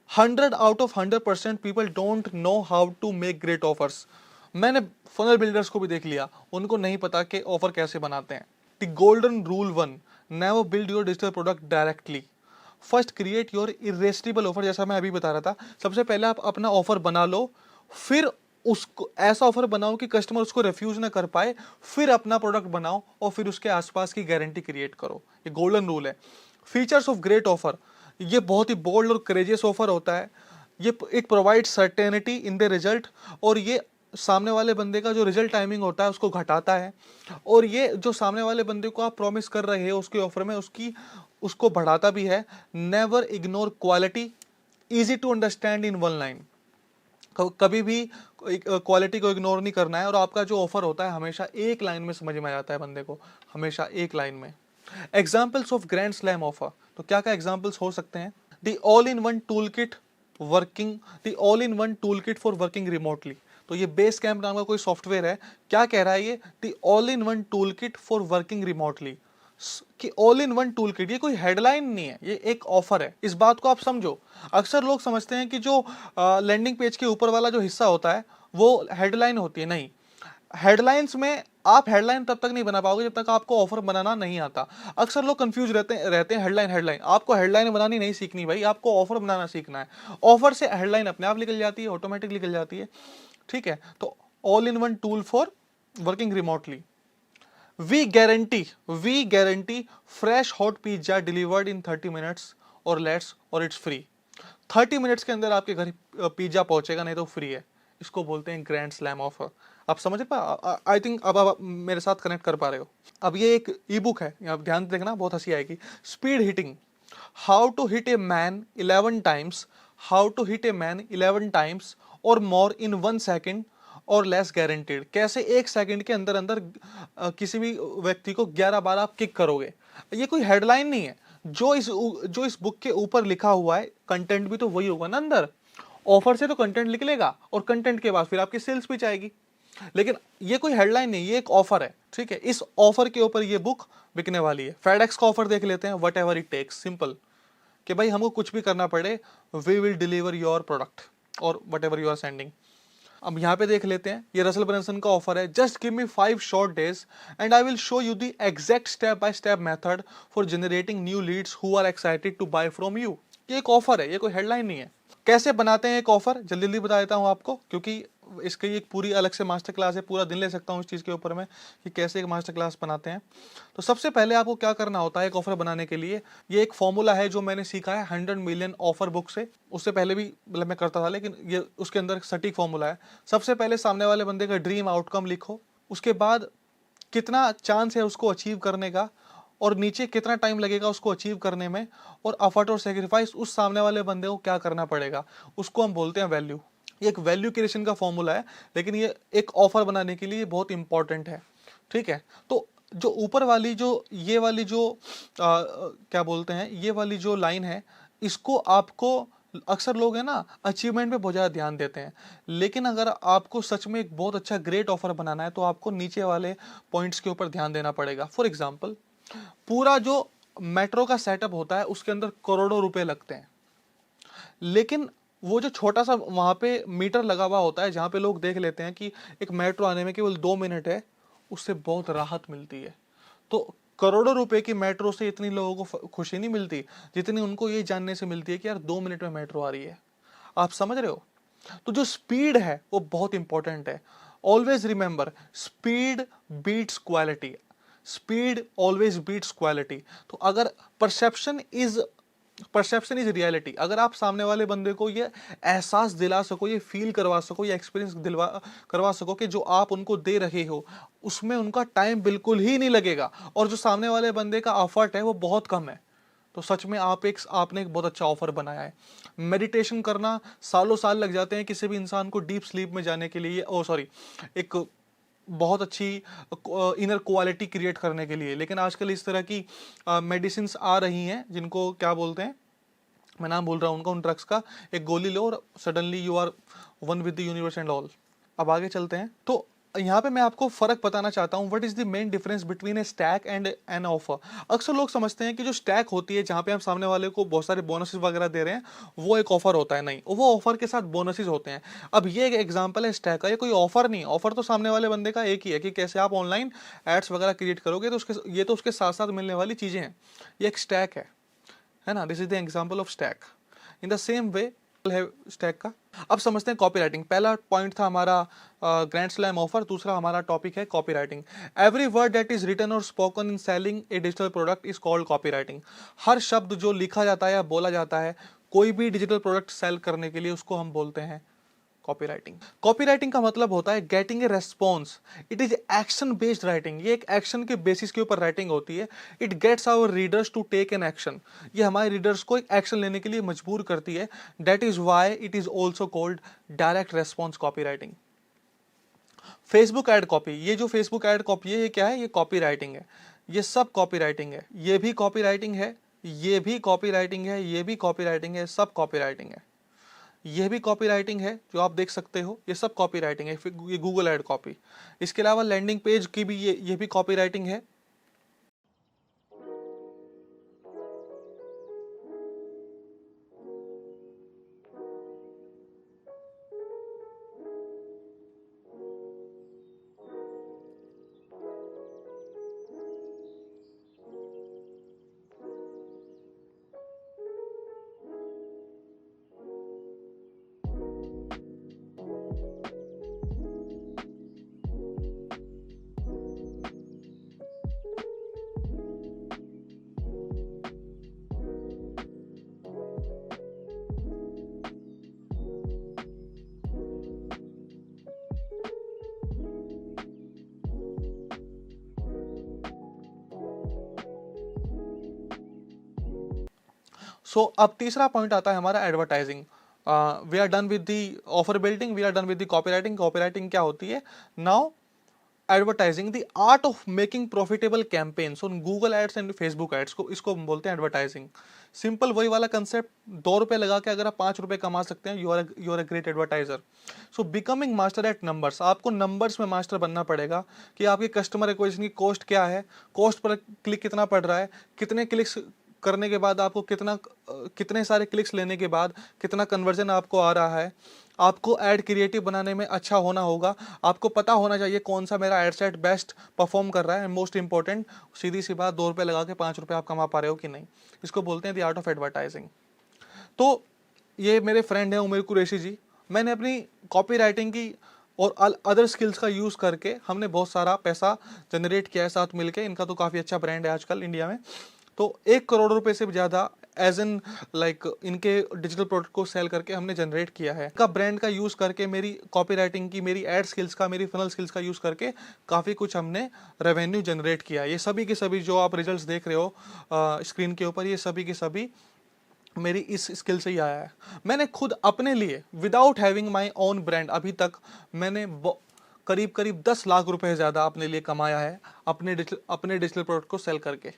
100 out of 100% people don't know how to make great offers. मैंने फनल बिल्डर्स को भी देख लिया, उनको नहीं पता कि ऑफर कैसे बनाते हैं। The golden rule 1, never build your digital product directly, first create your irresistible offer. जैसा मैं अभी बता रहा था, सबसे पहले आप अपना ऑफर बना लो, फिर उसको ऐसा ऑफर बनाओ कि कस्टमर उसको रिफ्यूज ना कर पाए, फिर अपना प्रोडक्ट बनाओ और फिर उसके आसपास की गारंटी क्रिएट करो। ये गोल्डन रूल है। फीचर्स ऑफ ग्रेट ऑफर, ये बहुत ही बोल्ड और करेजियस ऑफर होता है। ये it provide certainty in the result, और ये सामने वाले बंदे का जो रिजल्ट टाइमिंग होता है उसको घटाता है, और ये जो सामने वाले बंदे को आप प्रॉमिस कर रहे हो उसके ऑफर में उसको बढ़ाता भी है। Never ignore quality, easy to understand in one line. कभी भी क्वालिटी को इग्नोर नहीं करना है, और आपका जो ऑफर होता है हमेशा एक लाइन में समझ में आ जाता है बंदे को, हमेशा एक लाइन में। Examples of grand slam offer, तो क्या क्या एग्जाम्पल्स हो सकते हैं? The all in one toolkit for working remotely. तो ये बेस कैंप नाम का कोई सॉफ्टवेयर है। क्या कह रहा है ये? The all in one toolkit for working remotely, कि all in one toolkit, ये कोई हेडलाइन नहीं है, ये एक ऑफर है। इस बात को आप समझो। अक्सर लोग समझते हैं कि जो लैंडिंग पेज के ऊपर वाला जो हिस्सा होता है वो हेडलाइन होती है। नहीं, हेडलाइंस में आप हेडलाइन तब तक नहीं बना पाओगे जब तक आपको ऑफर बनाना नहीं आता। अक्सर लोग कंफ्यूज रहते हैं हेडलाइन। आपको हेडलाइन बनानी नहीं सीखनी भाई, आपको ऑफर बनाना सीखना है। ऑफर से हेडलाइन अपने आप निकल जाती है, ऑटोमेटिक निकल जाती है। ठीक है, तो all in one tool for working remotely. We guarantee fresh hot pizza delivered in 30 minutes or less, और it's free। 30 मिनट्स के अंदर आपके घर पिज्जा पहुंचेगा, नहीं तो फ्री है। इसको बोलते हैं ग्रैंड स्लैम ऑफर। आप समझ पा, आई थिंक अब आप मेरे साथ कनेक्ट कर पा रहे हो। अब ये एक ई बुक है, आप ध्यान से देखना, बहुत हंसी आएगी। Speed hitting, how to hit a man 11 times और मोर इन 1 सेकेंड और लेस गारंटेड। कैसे 1 सेकंड के अंदर अंदर किसी भी व्यक्ति को 11 बार आप किक करोगे। ये कोई हेडलाइन नहीं है, जो इस बुक के ऊपर लिखा हुआ है कंटेंट भी तो वही होगा ना अंदर। ऑफर से तो कंटेंट निकलेगा, और कंटेंट के बाद फिर आपकी सेल्स भी आएगी। लेकिन ये कोई हेडलाइन नहीं, ये एक ऑफर है। ठीक है, इस ऑफर के ऊपर ये बुक बिकने वाली है। फेडेक्स का ऑफर देख लेते हैं, whatever it takes, simple, कि भाई हमको कुछ भी करना पड़े, we will deliver your product और whatever you are sending. अब यहाँ पे देख लेते हैं, ये रसल ब्रंसन का ऑफर है। Just give me 5 short days and I will show you the exact step by step method for generating new leads who are excited to buy from you. ये एक ऑफर है, ये कोई headline नहीं है। कैसे बनाते हैं एक ऑफर, जल्दी जल्दी बता देता हूँ आपको, क्योंकि इसकी एक पूरी अलग से मास्टर क्लास है। पूरा दिन ले सकता हूँ इस चीज़ के ऊपर में कि कैसे एक मास्टर क्लास बनाते हैं। तो सबसे पहले आपको क्या करना होता है एक ऑफर बनाने के लिए। ये एक फॉर्मूला है जो मैंने सीखा है 100 मिलियन ऑफर बुक से। उससे पहले भी मतलब मैं करता था, लेकिन ये उसके अंदर सटीक फॉर्मूला है। सबसे पहले सामने वाले बंदे का ड्रीम आउटकम लिखो, उसके बाद कितना चांस है उसको अचीव करने का, और नीचे कितना टाइम लगेगा उसको अचीव करने में, और एफर्ट और सेक्रीफाइस उस सामने वाले बंदे को क्या करना पड़ेगा, उसको हम बोलते हैं वैल्यू। ये एक वैल्यू क्रिएशन का फॉर्मूला है, लेकिन ये एक ऑफर बनाने के लिए बहुत इंपॉर्टेंट है। ठीक है, तो जो ऊपर वाली जो ये वाली जो क्या बोलते हैं, ये वाली जो लाइन है, इसको आपको अक्सर लोग है ना अचीवमेंट पे बहुत ज़्यादा ध्यान देते हैं, लेकिन अगर आपको सच में एक बहुत अच्छा ग्रेट ऑफर बनाना है तो आपको नीचे वाले पॉइंट्स के ऊपर ध्यान देना पड़ेगा। फॉर एग्जाम्पल, पूरा जो मेट्रो का सेटअप होता है उसके अंदर करोड़ों रुपए लगते हैं, लेकिन वो जो छोटा सा वहाँ पे मीटर लगा हुआ होता है जहाँ पे लोग देख लेते हैं कि एक मेट्रो आने में केवल 2 मिनट है, उससे बहुत राहत मिलती है। तो करोड़ों रुपए की मेट्रो से इतनी लोगों को खुशी नहीं मिलती जितनी उनको ये जानने से मिलती है कि यार 2 मिनट में मेट्रो आ रही है। आप समझ रहे हो? तो जो स्पीड है वो बहुत इंपॉर्टेंट है। Always remember, speed beats quality. Speed always beats quality. तो अगर परसेप्शन इज रियलिटी, अगर आप सामने वाले बंदे को ये एहसास दिला सको, ये फील करवा सको, ये एक्सपीरियंस दिलवा करवा सको कि जो आप उनको दे रहे हो उसमें उनका टाइम बिल्कुल ही नहीं लगेगा और जो सामने वाले बंदे का एफर्ट है वो बहुत कम है, तो सच में आपने एक बहुत अच्छा ऑफर बनाया है। मेडिटेशन करना सालों साल लग जाते हैं किसी भी इंसान को डीप स्लीप में जाने के लिए, एक बहुत अच्छी इनर क्वालिटी क्रिएट करने के लिए। लेकिन आजकल इस तरह की मेडिसिन आ रही हैं जिनको क्या बोलते हैं, मैं नाम भूल रहा हूँ उनका, उन ड्रग्स का, एक गोली लो और suddenly you are one with the universe and all. अब आगे चलते हैं। तो यहाँ पे मैं आपको फर्क बताना चाहता हूँ, what is the main difference between A stack and an offer. अक्सर लोग समझते हैं कि जो स्टैक होती है जहाँ पे हम सामने वाले को बहुत सारे बोनसेस वगैरह दे रहे हैं वो एक ऑफर होता है। नहीं, वो ऑफर के साथ बोनसेस होते हैं। अब ये एक एग्जांपल है स्टैक का, ये कोई ऑफर नहीं। ऑफर तो सामने वाले बंदे का एक ही है कि कैसे आप ऑनलाइन एड्स वगैरह क्रिएट करोगे, तो उसके साथ साथ मिलने वाली चीजें हैं। ये एक स्टैक है ना। This is the example of stack. In the same way है स्टैक का। अब समझते हैं कॉपीराइटिंग। पहला पॉइंट था हमारा ग्रैंड स्लैम ऑफर, दूसरा हमारा टॉपिक है copywriting. Every word that is written और spoken in selling a digital product is called copywriting. हर शब्द जो लिखा जाता है या बोला जाता है कोई भी डिजिटल प्रोडक्ट सेल करने के लिए, उसको हम बोलते हैं कॉपीराइटिंग। कॉपीराइटिंग का मतलब होता है getting a response. It is action based writing. ये एक एक्शन के बेसिस के ऊपर राइटिंग होती है। It gets our readers to take an action. ये हमारे रीडर्स को एक एक्शन लेने के लिए मजबूर करती है। That is why it is also called direct response copywriting. Facebook ad copy, ये जो फेसबुक एड कॉपी है ये क्या है? ये कॉपी राइटिंग है। ये सब कॉपी राइटिंग है। ये भी कॉपी राइटिंग है, ये भी कॉपी राइटिंग है, ये भी कॉपी राइटिंग है, सब कॉपी राइटिंग है। ये भी कॉपी राइटिंग है जो आप देख सकते हो, ये सब कॉपी राइटिंग है। फिर ये गूगल एड कॉपी। इसके अलावा लैंडिंग पेज की भी ये भी कॉपी राइटिंग है। अब तीसरा पॉइंट आता है हमारा advertising. We are done with the offer building, we are done with the copywriting. Copywriting क्या होती है? Now advertising, the art of making profitable campaigns on Google ads and Facebook ads को, इसको हम बोलते हैं एडवर्टाइजिंग। सिंपल वही वाला कंसेप्ट, 2 रुपए लगा के अगर आप 5 रुपए कमा सकते हैं, you are a great advertiser. So becoming master at numbers, आपको नंबर्स में मास्टर बनना पड़ेगा कि आपके कस्टमर एक्विजिशन की कॉस्ट क्या है, कॉस्ट पर क्लिक कितना पड़ रहा है, कितने क्लिक्स करने के बाद आपको कितने सारे क्लिक्स लेने के बाद कितना कन्वर्जन आपको आ रहा है। आपको ऐड क्रिएटिव बनाने में अच्छा होना होगा। आपको पता होना चाहिए कौन सा मेरा एड सेट बेस्ट परफॉर्म कर रहा है। मोस्ट इंपॉर्टेंट, सीधी सी बात, 2 रुपए लगा के 5 रुपए आप कमा पा रहे हो कि नहीं। इसको बोलते हैं द आर्ट ऑफ एडवर्टाइजिंग। तो ये मेरे फ्रेंड हैं उमेर कुरैशी जी। मैंने अपनी कॉपी राइटिंग की और अदर स्किल्स का यूज़ करके हमने बहुत सारा पैसा जनरेट किया है साथ मिलके। इनका तो काफ़ी अच्छा ब्रांड है आजकल इंडिया में। तो 1 करोड़ रुपए से भी ज़्यादा एज एन लाइक इनके डिजिटल प्रोडक्ट को सेल करके हमने जनरेट किया है। का ब्रांड का यूज़ करके, मेरी कॉपी राइटिंग की, मेरी एड स्किल्स का, मेरी फनल स्किल्स का यूज़ करके काफ़ी कुछ हमने रेवेन्यू जनरेट किया। ये सभी के सभी जो आप रिजल्ट्स देख रहे हो स्क्रीन के ऊपर, ये सभी के सभी मेरी इस स्किल से ही आया है। मैंने खुद अपने लिए without having my own brand अभी तक मैंने करीब करीब 10 लाख रुपए ज़्यादा अपने लिए कमाया है अपने डिजिटल प्रोडक्ट को सेल करके।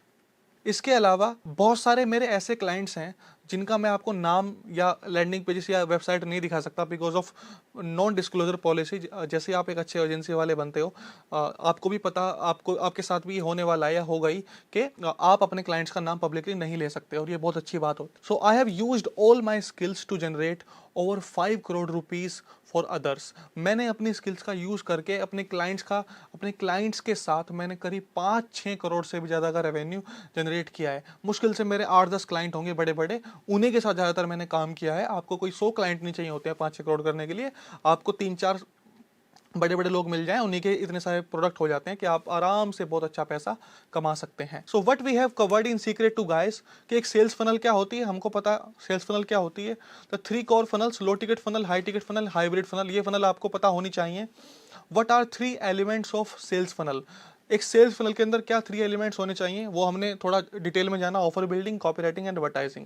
इसके अलावा बहुत सारे मेरे ऐसे क्लाइंट्स हैं जिनका मैं आपको नाम या लैंडिंग पेजेस या वेबसाइट नहीं दिखा सकता because of non disclosure policy. जैसे आप एक अच्छे एजेंसी वाले बनते हो, आपको भी पता, आपको आपके साथ भी होने वाला है या हो गई कि आप अपने क्लाइंट्स का नाम पब्लिकली नहीं ले सकते, और ये बहुत अच्छी बात होती है। So I have used all my skills to generate over 5 crore rupees for others. मैंने अपनी स्किल्स का यूज करके अपने क्लाइंट्स के साथ मैंने करीब 5-6 करोड़ से भी ज़्यादा का रेवेन्यू जनरेट किया है। मुश्किल से मेरे 8-10 क्लाइंट होंगे बड़े बड़े, उन्हीं के साथ ज़्यादातर मैंने काम किया है। आपको कोई 100 क्लाइंट नहीं चाहिए होते हैं 5-6 करोड़ करने के लिए, आपको 3-4 बड़े बड़े लोग मिल जाएं, उन्हीं के इतने सारे प्रोडक्ट हो जाते हैं कि आप आराम से बहुत अच्छा पैसा कमा सकते हैं। So what we have covered in secret two guys कि एक सेल्स फनल क्या होती है, हमको पता सेल्स फनल क्या होती है। The 3 core funnels, low ticket funnel, high ticket funnel, hybrid funnel, ये फनल आपको पता होनी चाहिए। What are 3 elements of sales funnel? एक सेल्स फनल के अंदर क्या 3 एलिमेंट्स होने चाहिए, वो हमने थोड़ा डिटेल में जाना। Offer building, copywriting and advertising.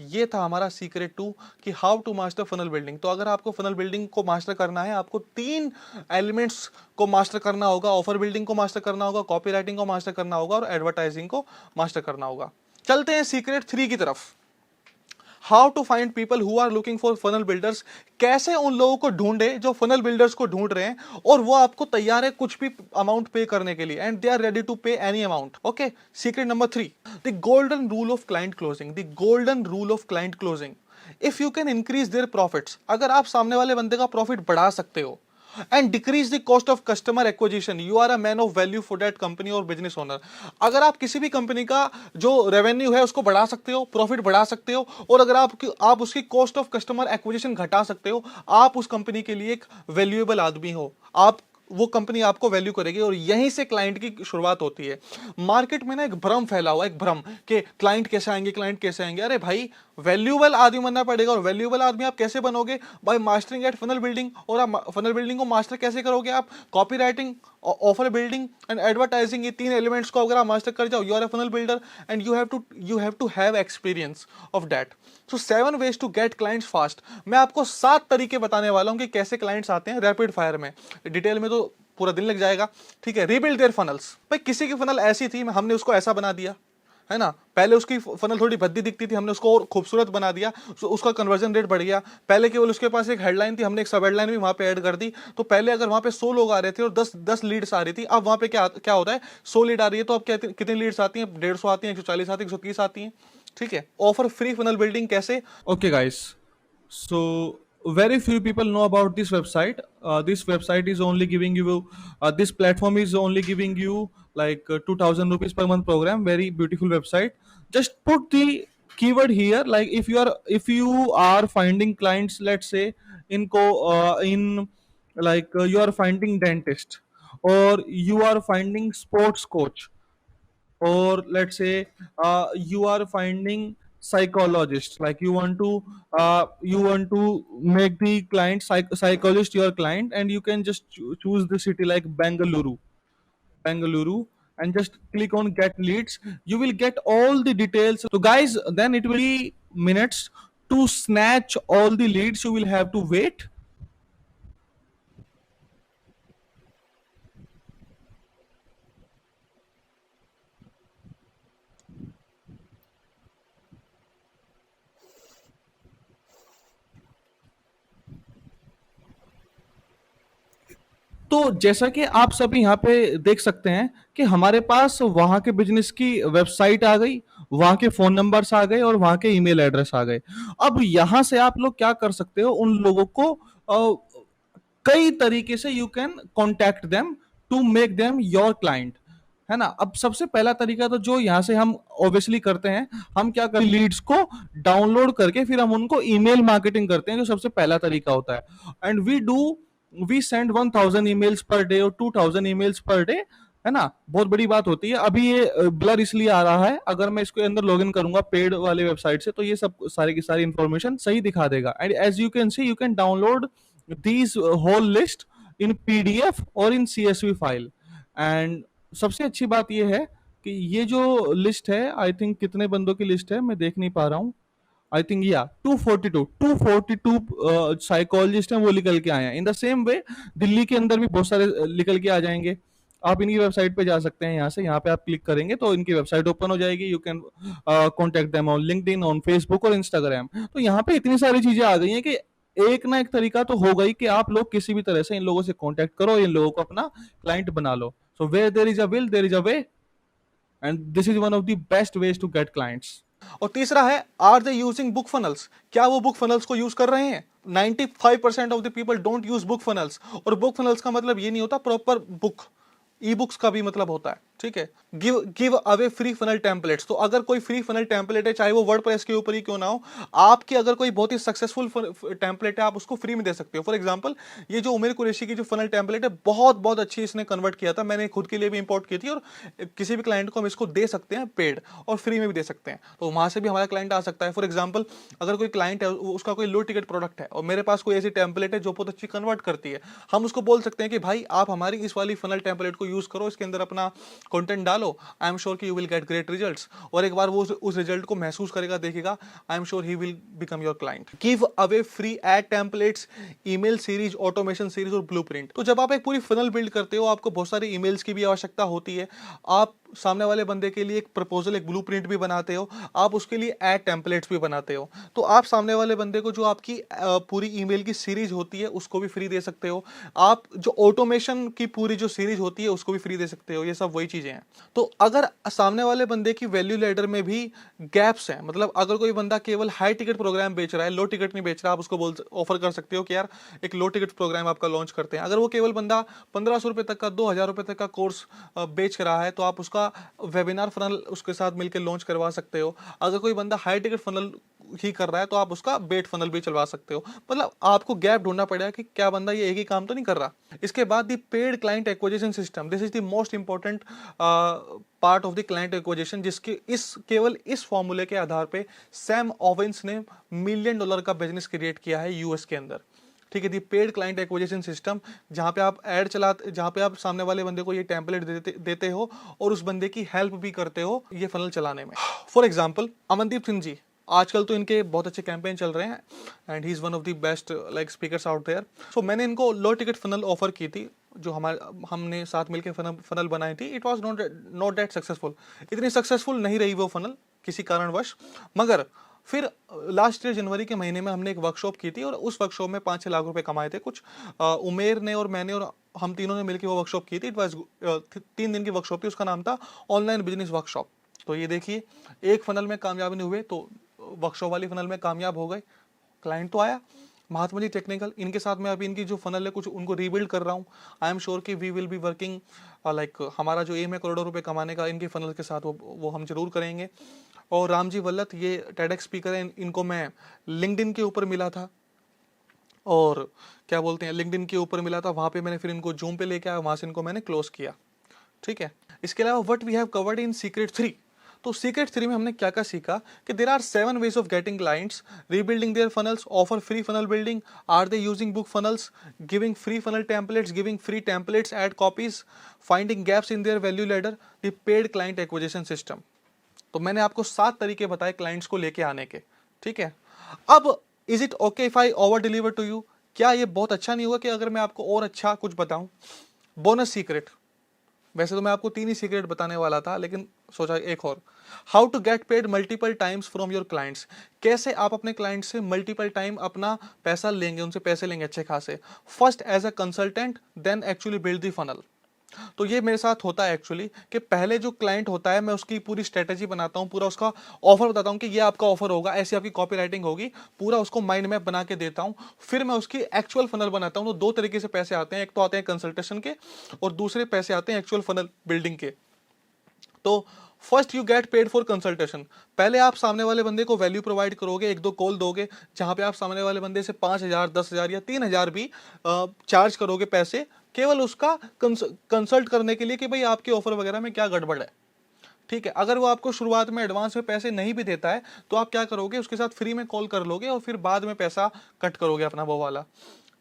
ये था हमारा सीक्रेट टू कि how to master funnel building. तो अगर आपको फनल बिल्डिंग को मास्टर करना है, आपको 3 एलिमेंट्स को मास्टर करना होगा। ऑफर बिल्डिंग को मास्टर करना होगा, कॉपीराइटिंग को मास्टर करना होगा और एडवर्टाइजिंग को मास्टर करना होगा। चलते हैं सीक्रेट 3 की तरफ। How to find people who are looking for funnel builders. कैसे उन लोगों को ढूंढे जो फनल बिल्डर्स को ढूंढ रहे हैं और वो आपको तैयार है कुछ भी अमाउंट पे करने के लिए, and they are ready to pay any amount. Okay, secret number 3, the golden rule of client closing. The golden rule of client closing, if you can increase their profits, अगर आप सामने वाले बंदे का प्रॉफिट बढ़ा सकते हो and decrease the cost of customer acquisition, you are a man of value for that company और बिजनेस ओनर। अगर आप किसी भी कंपनी का जो रेवेन्यू है उसको बढ़ा सकते हो, प्रॉफिट बढ़ा सकते हो, और अगर आप उसकी कॉस्ट ऑफ कस्टमर एक्विजिशन घटा सकते हो, आप उस कंपनी के लिए एक वैल्यूएबल आदमी हो। आप वो कंपनी आपको वैल्यू करेगी, और यहीं से क्लाइंट की शुरुआत होती है। मार्केट में ना एक भ्रम फैला हुआ है, एक भ्रम कि क्लाइंट कैसे आएंगे, क्लाइंट कैसे आएंगे। अरे भाई, वैल्यूएबल आदमी बनना पड़ेगा, और वैल्यूएबल आदमी आप कैसे बनोगे? By mastering at funnel building. और आप फनल बिल्डिंग को मास्टर कैसे करोगे? आप copy writing, offer building and advertising, ये 3 एलिमेंट्स को अगर आप मास्टर कर जाओ, you are a funnel builder and you have to have experience of that. So 7 ways to get clients fast. मैं आपको 7 तरीके बताने वाला हूं कि कैसे क्लाइंट्स आते हैं रैपिड फायर में। डिटेल में तो पूरा दिन लग जाएगा, ठीक है। Rebuild their funnels. भाई किसी की फनल ऐसी थी, हमने उसको ऐसा बना दिया, है ना। पहले उसकी फनल थोड़ी भद्दी दिखती थी, हमने उसको और खूबसूरत बना दिया, उसका कन्वर्जन रेट बढ़ गया। पहले केवल उसके पास एक हेडलाइन थी, हमने एक सब हेडलाइन भी वहां पे ऐड कर दी। तो पहले अगर वहां पे 100 लोग आ रहे थे और 10 लीड्स आ रही थी, अब वहां पे क्या होता है, 100 लीड आ रही है तो अब कितनी लीड्स आती हैं? 150 आती हैं, 140 आती है, 130 आती हैं, ठीक है। ऑफर फ्री फनल बिल्डिंग कैसे? Okay guys, so very few people know about this website. This website is only giving you this platform is only giving you like 2000 rupees per month program. Very beautiful website. Just put the keyword here, like if you are finding clients, let's say in like you are finding dentist, or you are finding sports coach, or let's say you are finding psychologist, like you want to make the psychologist your client, and you can just choose the city like Bangalore, and just click on get leads. You will get all the details. So guys, then it will be minutes to snatch all the leads. You will have to wait. तो जैसा कि आप सभी यहाँ पे देख सकते हैं कि हमारे पास वहाँ के बिजनेस की वेबसाइट आ गई, वहाँ के फोन नंबर्स आ गए और वहाँ के ईमेल एड्रेस आ गए। अब यहाँ से आप लोग क्या कर सकते हो, उन लोगों को कई तरीके से you can contact them to make them your client, है ना। अब सबसे पहला तरीका तो जो यहाँ से हम ऑब्वियसली करते हैं, हम क्या करते हैं, लीड्स को डाउनलोड करके फिर हम उनको ईमेल मार्केटिंग करते हैं, जो सबसे पहला तरीका होता है। And we send 1000 emails per day और 2000 ईमेल्स पर डे, है ना। बहुत बड़ी बात होती है। अभी ये ब्लर इसलिए आ रहा है, अगर मैं इसके अंदर लॉगिन करूंगा पेड वाले वेबसाइट से तो ये सब सारी की सारी इंफॉर्मेशन सही दिखा देगा। And as you can see, you can download these whole list in PDF और in CSV फाइल। एंड सबसे अच्छी बात ये है कि ये जो लिस्ट है, आई थिंक कितने बंदों की लिस्ट है मैं देख नहीं पा रहा हूँ, आई थिंक या 242 साइकोलॉजिस्ट हैं, वो निकल के आए हैं। In the same way Delhi के अंदर भी बहुत सारे निकल के आ जाएंगे। आप इनकी वेबसाइट पे जा सकते हैं, यहाँ पे आप क्लिक करेंगे तो इनकी वेबसाइट ओपन हो जाएगी। You can contact them on LinkedIn, on Facebook और इंस्टाग्राम। तो यहाँ पे इतनी सारी चीजें आ गई हैं कि एक ना एक तरीका तो होगा ही कि आप लोग किसी भी तरह से इन लोगों से कांटेक्ट करो, इन लोगों को अपना क्लाइंट बना लो। So where there is a will there is a way, and this is one of the best ways to get clients. और तीसरा है, are they using book funnels? क्या वो बुक फनल्स को यूज कर रहे हैं? 95% of the people don't use book funnels. और बुक फनल्स का मतलब ये नहीं होता प्रॉपर बुक, ई बुक्स का भी मतलब होता है, ठीक है। Give away free funnel templates. तो अगर कोई फ्री फनल टेम्पलेट है, चाहे वो वर्डप्रेस के ऊपर ही क्यों ना हो, आपकी अगर कोई बहुत ही सक्सेसफुल टेम्पलेट है, आप उसको फ्री में दे सकते हो। फॉर एग्जांपल, ये जो उमेर कुरैशी की जो फनल टेम्पलेट है, बहुत बहुत अच्छी इसने कन्वर्ट किया था। मैंने खुद के लिए भी इंपोर्ट की थी, और किसी भी क्लाइंट को हम इसको दे सकते हैं पेड, और फ्री में भी दे सकते हैं। तो वहां से भी हमारा क्लाइंट आ सकता है। फॉर एग्जाम्पल, अगर कोई क्लाइंट है, उसका कोई लो टिकट प्रोडक्ट है, और मेरे पास कोई ऐसी टेम्पलेट है जो बहुत अच्छी कन्वर्ट करती है, हम उसको बोल सकते हैं कि भाई आप हमारी इस वाली फनल टेम्पलेट को यूज करो, इसके अंदर अपना कंटेंट डालो, आई एम श्योर कि you will get great results. और एक बार वो उस रिजल्ट को महसूस करेगा, देखेगा, आई am sure he will become your client. Give away free add templates, email series, automation series और ब्लूप्रिंट। तो जब आप एक पूरी फनल बिल्ड करते हो, आपको बहुत सारी ईमेल्स की भी आवश्यकता होती है। आप सामने वाले बंदे के लिए एक प्रपोजल, एक ब्लूप्रिंट भी बनाते हो, आप उसके लिए एड टेम्पलेट्स भी बनाते हो। तो आप सामने वाले बंदे को जो आपकी पूरी ईमेल की सीरीज होती है उसको भी फ्री दे सकते हो। आप जो ऑटोमेशन की पूरी जो सीरीज होती है उसको भी फ्री दे सकते हो। ये सब वही चीजें हैं। तो अगर सामने वाले बंदे की वैल्यू लैडर में भी गैप्स हैं, मतलब अगर कोई बंदा केवल हाई टिकट प्रोग्राम बेच रहा है, लो टिकट नहीं बेच रहा, आप उसको ऑफर कर सकते हो कि यार एक लो टिकट प्रोग्राम आपका लॉन्च करते हैं। अगर वो केवल बंदा 1500 रुपए तक का, 2000 रुपए तक का कोर्स बेच रहा है, तो आप उसका वेबिनार फनल उसके साथ मिलकर लॉन्च करवा सकते हो। अगर कोई बंदा हाई टिकट फनल ही कर रहा है, तो आप उसका बेट फनल भी चलवा सकते हो। मतलब आपको गैप ढूंढना पड़ेगा कि क्या बंदा ये एक ही काम तो नहीं कर रहा। इसके बाद the paid client acquisition system, this is the most important part of the client acquisition, जिसके केवल इस फॉर्मूले के आधार पे सैम ओवेंस ने $1 मिलियन का बिजनेस क्रिएट किया है यूएस के अंदर। ठीक है, दी पेड क्लाइंट एक्विजिशन सिस्टम, जहां पे आप ऐड चलाते, जहां पे आप सामने वाले बंदे को ये टेम्पलेट देते हो और उस बंदे की हेल्प भी करते हो ये फनल चलाने में। फॉर एग्जांपल, अमनदीप सिंह जी, आजकल तो इनके बहुत अच्छे कैंपेन चल रहे हैं, and he is one of the best like speakers out there. So मैंने इनको लो टिकट फनल ऑफर की थी, जो हमने साथ मिलकर फनल बनाई थी। It was not that successful, इतनी सक्सेसफुल नहीं रही वो फनल किसी कारणवश। मगर फिर लास्ट ईयर जनवरी के महीने में हमने एक वर्कशॉप की थी, और उस वर्कशॉप में 5-6 लाख रुपए कमाए थे कुछ। उमेर ने और मैंने और हम तीनों ने मिलकर वो वर्कशॉप की थी। इट वाज 3 दिन की वर्कशॉप थी, उसका नाम था ऑनलाइन बिजनेस वर्कशॉप। तो ये देखिए, एक फनल में कामयाब नहीं हुए तो वर्कशॉप वाली फनल में कामयाब हो गए। क्लाइंट तो आया, महात्मा जी टेक्निकल, इनके साथ मैं अभी इनकी जो फनल है कुछ उनको रीबिल्ड कर रहा हूँ। आई एम श्योर कि we will be working like, हमारा जो एम है करोड़ों रुपए कमाने का, इनके फनल के साथ वो हम जरूर करेंगे। और रामजी वल्लथ, ये टेडेक्स स्पीकर हैं, इनको मैं लिंक्डइन के ऊपर मिला था, और क्या बोलते हैं, लिंक्डइन के ऊपर मिला था, वहां पे मैंने फिर इनको जूम पे लेके आया, वहां से इनको मैंने क्लोज किया। ठीक है, इसके अलावा what we have covered in secret 3। तो सीक्रेट 3 में हमने क्या क्या सीखा कि there are 7 ways of getting clients, rebuilding their funnels, offer free funnel building, are they using book funnels, giving free funnel templates, giving free templates ad copies, finding gaps in their value ladder, the paid client acquisition system. तो मैंने आपको 7 तरीके बताए clients को लेके आने के। ठीक है, अब is it okay if I over deliver to you? क्या ये बहुत अच्छा नहीं हुआ कि अगर मैं आपको और अच्छा कुछ बताऊं? बोनस सीक्रेट, वैसे तो मैं आपको 3 ही सीक्रेट बताने वाला था, लेकिन सोचा एक और। How to get paid multiple times from your clients, कैसे आप अपने क्लाइंट से मल्टीपल टाइम अपना पैसा लेंगे, उनसे पैसे लेंगे अच्छे खासे। First as a consultant, then actually build the funnel. तो ये मेरे साथ होता है एक्चुअली कि पहले जो क्लाइंट होता है, मैं उसकी पूरी स्ट्रेटेजी बनाता हूँ, पूरा उसका ऑफर बताता हूँ कि ये आपका ऑफर होगा, ऐसी आपकी कॉपी राइटिंग होगी, पूरा उसको माइंड मैप बना के देता हूँ। फिर मैं उसकी एक्चुअल फनल बनाता हूँ। तो 2 तरीके से पैसे आते हैं, एक तो आते हैं कंसल्टेशन के, और दूसरे पैसे आते हैं एक्चुअल फनल बिल्डिंग के। तो first you get paid for consultation, पहले आप सामने वाले बंदे को वैल्यू प्रोवाइड करोगे, 1-2 कॉल दोगे, जहां पे आप सामने वाले बंदे से 5000, 10,000 या 3000 भी चार्ज करोगे पैसे, केवल उसका कंसल्ट करने के लिए कि भाई आपके ऑफर वगैरह में क्या गड़बड़ है। ठीक है, अगर वो आपको शुरुआत में एडवांस में पैसे नहीं भी देता है, तो आप क्या करोगे, उसके साथ फ्री में कॉल कर लोगे और फिर बाद में पैसा कट करोगे अपना वो वाला।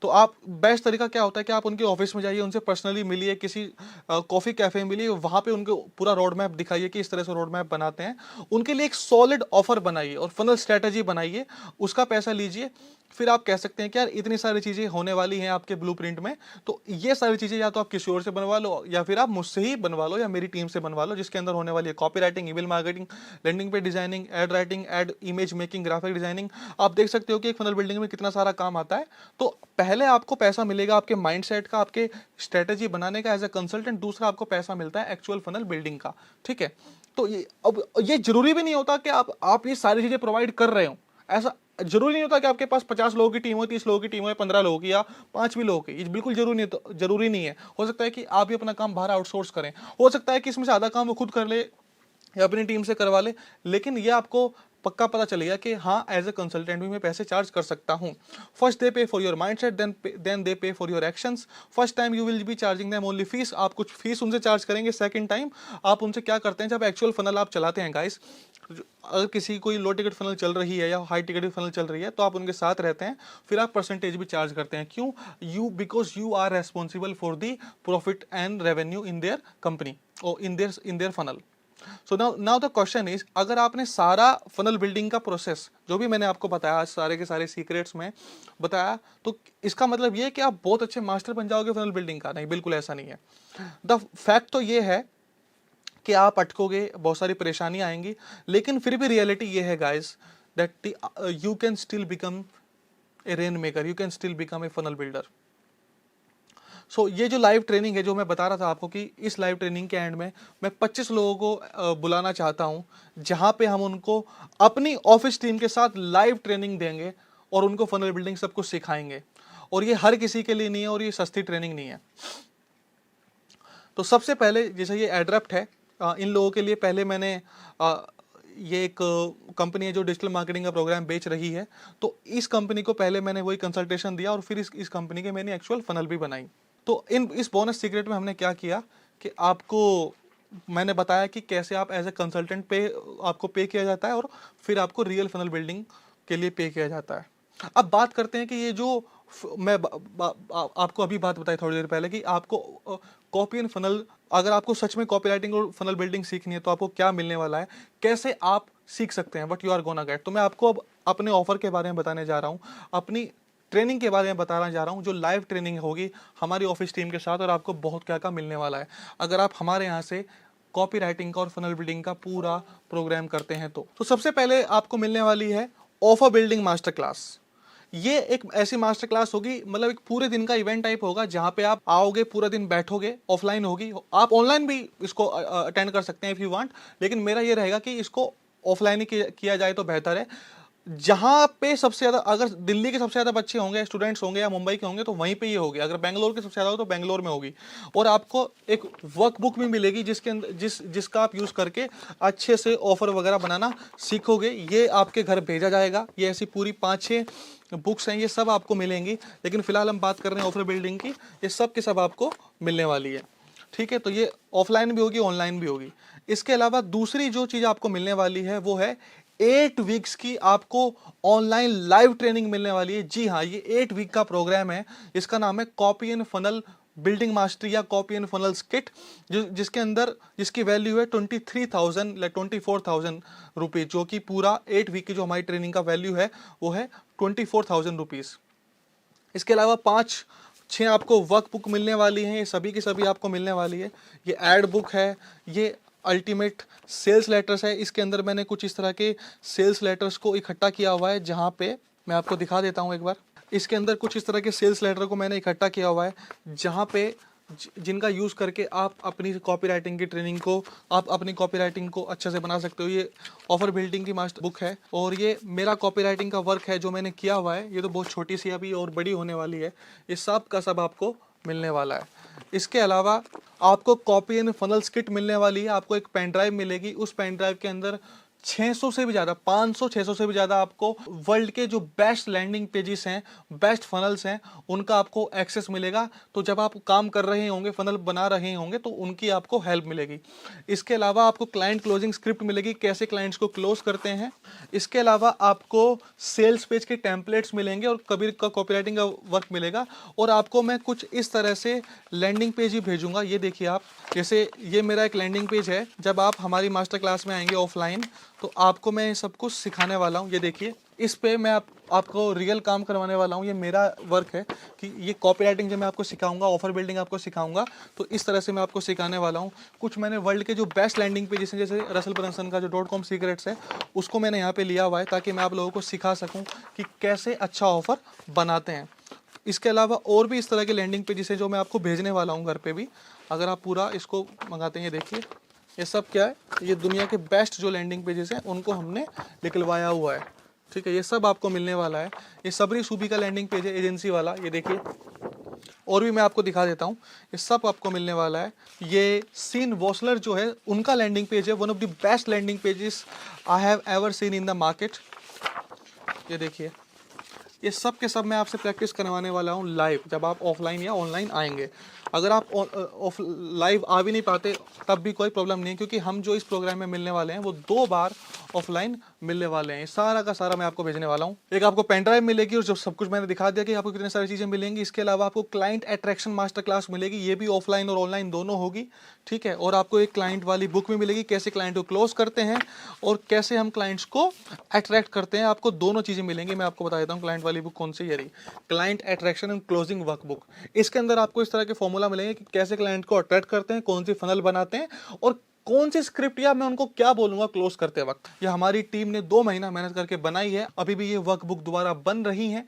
तो आप बेस्ट तरीका क्या होता है कि आप उनके ऑफिस में जाइए, उनसे पर्सनली मिलिए, किसी कॉफी कैफे में मिलिए, वहां पे उनको पूरा रोड मैप दिखाइए कि इस तरह से रोड मैप बनाते हैं। उनके लिए एक सॉलिड ऑफर बनाइए और फनल स्ट्रेटजी बनाइए, उसका पैसा लीजिए। फिर आप कह सकते हैं कि यार इतनी सारी चीज़ें होने वाली हैं आपके ब्लूप्रिंट में, तो ये सारी चीज़ें या तो आप किसी और से बनवा लो या फिर आप मुझसे ही बनवा लो या मेरी टीम से बनवा लो, जिसके अंदर होने वाली है copy writing, email marketing, landing page designing, ad writing, ad image making, graphic designing. आप देख सकते हो कि एक फनल बिल्डिंग में कितना सारा काम आता है। तो पहले आपको पैसा मिलेगा आपके माइंडसेट का, आपके स्ट्रेटेजी बनाने का एज ए कंसल्टेंट, दूसरा आपको पैसा मिलता है एक्चुअल फनल बिल्डिंग का, ठीक है। तो ये अब ये जरूरी भी नहीं होता कि आप ये सारी चीजें प्रोवाइड कर रहे हो, ऐसा जरूरी नहीं होता कि आपके पास 50 लोगों की टीम हो, 30 लोगों की टीम हो, 15 लोगों की या 5 भी लोगों की, ये बिल्कुल जरूरी नहीं है। हो सकता है कि आप भी अपना काम बाहर आउटसोर्स करें, हो सकता है कि इसमें से आधा काम वो खुद कर ले या अपनी टीम से करवा ले, लेकिन ये आपको पक्का पता चलेगा कि हाँ एज ए कंसल्टेंट भी मैं पैसे चार्ज कर सकता हूँ। First they pay for your mindset, then they pay for your actions. First time you will be charging them only fees, आप कुछ फीस उनसे चार्ज करेंगे। सेकंड टाइम आप उनसे क्या करते हैं, जब एक्चुअल फनल आप चलाते हैं गाइस, अगर किसी कोई लो टिकट फनल चल रही है या हाई टिकट फनल चल रही है तो आप उनके साथ रहते हैं, फिर आप परसेंटेज भी चार्ज करते हैं। क्यों? Because you are responsible for the profit and revenue in their company और in their funnel. So now the question is, अगर आपने सारा फनल बिल्डिंग का प्रोसेस जो भी मैंने आपको बताया आज सारे के सारे सीक्रेट्स में बताया, तो इसका मतलब ये है कि आप बहुत अच्छे मास्टर बन जाओगे फनल बिल्डिंग का? नहीं, बिल्कुल ऐसा नहीं है। द फैक्ट तो ये है कि आप अटकोगे, बहुत सारी परेशानी आएंगी, लेकिन फिर भी रियलिटी ये है guys that you can still become a rain maker, you can still become a funnel builder. So ये जो लाइव ट्रेनिंग है जो मैं बता रहा था आपको, कि इस लाइव ट्रेनिंग के एंड में मैं 25 लोगों को बुलाना चाहता हूं, जहां पे हम उनको अपनी ऑफिस टीम के साथ लाइव ट्रेनिंग देंगे और उनको फनल बिल्डिंग सब कुछ सिखाएंगे। और ये हर किसी के लिए नहीं है और ये सस्ती ट्रेनिंग नहीं है। तो सबसे पहले जैसे ये एडरप्ट है, इन लोगों के लिए पहले मैंने ये एक कंपनी है जो डिजिटल मार्केटिंग का प्रोग्राम बेच रही है, तो इस कंपनी को पहले मैंने वही कंसल्टेशन दिया और फिर इस कंपनी के मैंने एक्चुअल फनल भी बनाई। तो इस बोनस सीक्रेट में हमने क्या किया कि आपको मैंने बताया कि कैसे आप एज ए कंसल्टेंट पे आपको पे किया जाता है और फिर आपको रियल फनल बिल्डिंग के लिए पे किया जाता है। अब बात करते हैं कि ये जो मैं आपको अभी बात बताई थोड़ी देर पहले कि आपको कॉपी एंड फनल, अगर आपको सच में कॉपी राइटिंग और फनल बिल्डिंग सीखनी है तो आपको क्या मिलने वाला है, कैसे आप सीख सकते हैं, what you are gonna get. तो मैं आपको अब अपने ऑफर के बारे में बताने जा रहा हूँ, अपनी ट्रेनिंग के बारे में बताना जा रहा हूँ, जो लाइव ट्रेनिंग होगी हमारी ऑफिस टीम के साथ, और आपको बहुत क्या क्या मिलने वाला है अगर आप हमारे यहाँ से कॉपी राइटिंग का और फनल बिल्डिंग का पूरा प्रोग्राम करते हैं। तो सबसे पहले आपको मिलने वाली है ऑफर बिल्डिंग मास्टर क्लास। ये एक ऐसी मास्टर क्लास होगी, मतलब एक पूरे दिन का इवेंट टाइप होगा, जहां पे आप आओगे, पूरा दिन बैठोगे, ऑफलाइन होगी, आप ऑनलाइन भी इसको अटेंड कर सकते हैं इफ यू वांट, लेकिन मेरा ये रहेगा कि इसको ऑफलाइन ही किया जाए तो बेहतर है। जहां पे सबसे ज्यादा, अगर दिल्ली के सबसे ज्यादा बच्चे होंगे, स्टूडेंट्स होंगे या मुंबई के होंगे तो वहीं पे ये होगी, अगर बेंगलोर के सबसे ज्यादा हो तो बेंगलोर में होगी। और आपको एक वर्कबुक भी मिलेगी जिसके अंदर जिसका आप यूज करके अच्छे से ऑफर वगैरह बनाना सीखोगे। ये आपके घर भेजा जाएगा, ये ऐसी पूरी 5-6 बुक्स हैं, ये सब आपको मिलेंगी, लेकिन फिलहाल हम बात कर रहे हैं ऑफर बिल्डिंग की, ये सब के सब आपको मिलने वाली है, ठीक है। तो ये ऑफलाइन भी होगी, ऑनलाइन भी होगी। इसके अलावा दूसरी जो चीज आपको मिलने वाली है वो है 8 वीक्स की आपको ऑनलाइन लाइव ट्रेनिंग मिलने वाली है। जी हाँ, ये 8 वीक का प्रोग्राम है, इसका नाम है copy and funnel building mastery या कॉपी एंड फनल किट, जिसके अंदर जिसकी वैल्यू है 23,000 या 24,000 रुपीज, जो कि पूरा 8 वीक की जो हमारी ट्रेनिंग का वैल्यू है वो है 24,000 रुपीज। इसके अलावा 5-6 आपको वर्क बुक मिलने वाली हैं, ये सभी की सभी आपको मिलने वाली है। ये एड बुक है, ये अल्टीमेट सेल्स लेटर्स है, इसके अंदर मैंने कुछ इस तरह के सेल्स लेटर्स को इकट्ठा किया हुआ है, जहां पे मैं आपको दिखा देता हूं एक बार। इसके अंदर कुछ इस तरह के सेल्स लेटर को मैंने इकट्ठा किया हुआ है, जहां पे जिनका यूज करके आप अपनी कॉपी राइटिंग की ट्रेनिंग को, आप अपनी कॉपी राइटिंग को अच्छे से बना सकते हो। ये ऑफर बिल्डिंग की मास्टर बुक है, और ये मेरा कॉपी राइटिंग का वर्क है जो मैंने किया हुआ है, ये तो बहुत छोटी सी अभी और बड़ी होने वाली है, ये सब का सब आपको मिलने वाला है। इसके अलावा आपको कॉपी एंड फनल्स किट मिलने वाली है, आपको एक पेन ड्राइव मिलेगी, उस पेन ड्राइव के अंदर 600 से भी ज़्यादा, 500-600 से भी ज़्यादा आपको वर्ल्ड के जो बेस्ट लैंडिंग पेजेस हैं, बेस्ट फनल्स हैं, उनका आपको एक्सेस मिलेगा। तो जब आप काम कर रहे होंगे, फनल बना रहे होंगे, तो उनकी आपको हेल्प मिलेगी। इसके अलावा आपको क्लाइंट क्लोजिंग स्क्रिप्ट मिलेगी, कैसे क्लाइंट्स को क्लोज करते हैं। इसके अलावा आपको सेल्स पेज के टेम्पलेट्स मिलेंगे और कबीर का कॉपीराइटिंग का वर्क मिलेगा। और आपको मैं कुछ इस तरह से लैंडिंग पेज ही भेजूंगा, ये देखिए आप, जैसे ये मेरा एक लैंडिंग पेज है। जब आप हमारी मास्टर क्लास में आएंगे ऑफलाइन, तो आपको मैं सब कुछ सिखाने वाला हूँ। ये देखिए, इस पे मैं आपको रियल काम करवाने वाला हूँ। ये मेरा वर्क है कि ये कॉपी राइटिंग जो मैं आपको सिखाऊंगा, ऑफर बिल्डिंग आपको सिखाऊंगा, तो इस तरह से मैं आपको सिखाने वाला हूँ। कुछ मैंने वर्ल्ड के जो बेस्ट लैंडिंग पेजेस हैं, जैसे रसल ब्रंसन का जो .com सीक्रेट्स है, उसको मैंने यहाँ पे लिया हुआ है ताकि मैं आप लोगों को सिखा सकूँ कि कैसे अच्छा ऑफर बनाते हैं। इसके अलावा और भी इस तरह के लैंडिंग पेजेस हैं जो मैं आपको भेजने वाला हूँ घर पे भी। अगर आप पूरा इसको मंगाते हैं, ये देखिए ये सब क्या है, ये दुनिया के बेस्ट जो लैंडिंग पेजेस हैं उनको हमने निकलवाया हुआ है। ठीक है, ये सब आपको मिलने वाला है। ये सबरी सूबी का लैंडिंग पेज है, एजेंसी वाला, ये देखिए। और भी मैं आपको दिखा देता हूँ, ये सब आपको मिलने वाला है। ये सीन वॉसलर जो है उनका लैंडिंग पेज है, one of the best landing pages I have ever seen in the market. ये देखिए, ये सब के सब मैं आपसे प्रैक्टिस करवाने वाला हूँ लाइव, जब आप ऑफलाइन या ऑनलाइन आएंगे। अगर आप ऑफ लाइव आ भी नहीं पाते तब भी कोई प्रॉब्लम नहीं है, क्योंकि हम जो इस प्रोग्राम में मिलने वाले हैं वो 2 बार ऑफलाइन मिलने वाले हैं। ये सारा का सारा मैं आपको भेजने वाला हूँ। एक आपको पेन ड्राइव मिलेगी और जो सब कुछ मैंने दिखा दिया कि आपको कितनी सारी चीज़ें मिलेंगी। इसके अलावा आपको क्लाइंट अट्रैक्शन मास्टर क्लास मिलेगी, ये भी ऑफलाइन और ऑनलाइन दोनों होगी। ठीक है, और आपको एक क्लाइंट वाली बुक भी मिलेगी, कैसे क्लाइंट को क्लोज करते हैं और कैसे हम क्लाइंट्स को अट्रैक्ट करते हैं। आपको दोनों चीज़ें मिलेंगी। मैं आपको बता देता हूँ क्लाइंट वाली बुक कौन सी है, ये client attraction and closing workbook. इसके अंदर आपको इस तरह के फॉर्मूला मिलेंगे कि कैसे क्लाइंट को अट्रैक्ट करते हैं, कौन सी फनल बनाते हैं और कौन सी स्क्रिप्ट या मैं उनको क्या बोलूंगा क्लोज करते वक्त। ये हमारी टीम ने 2 महीना मेहनत करके बनाई है। अभी भी ये वर्कबुक दोबारा बन रही है।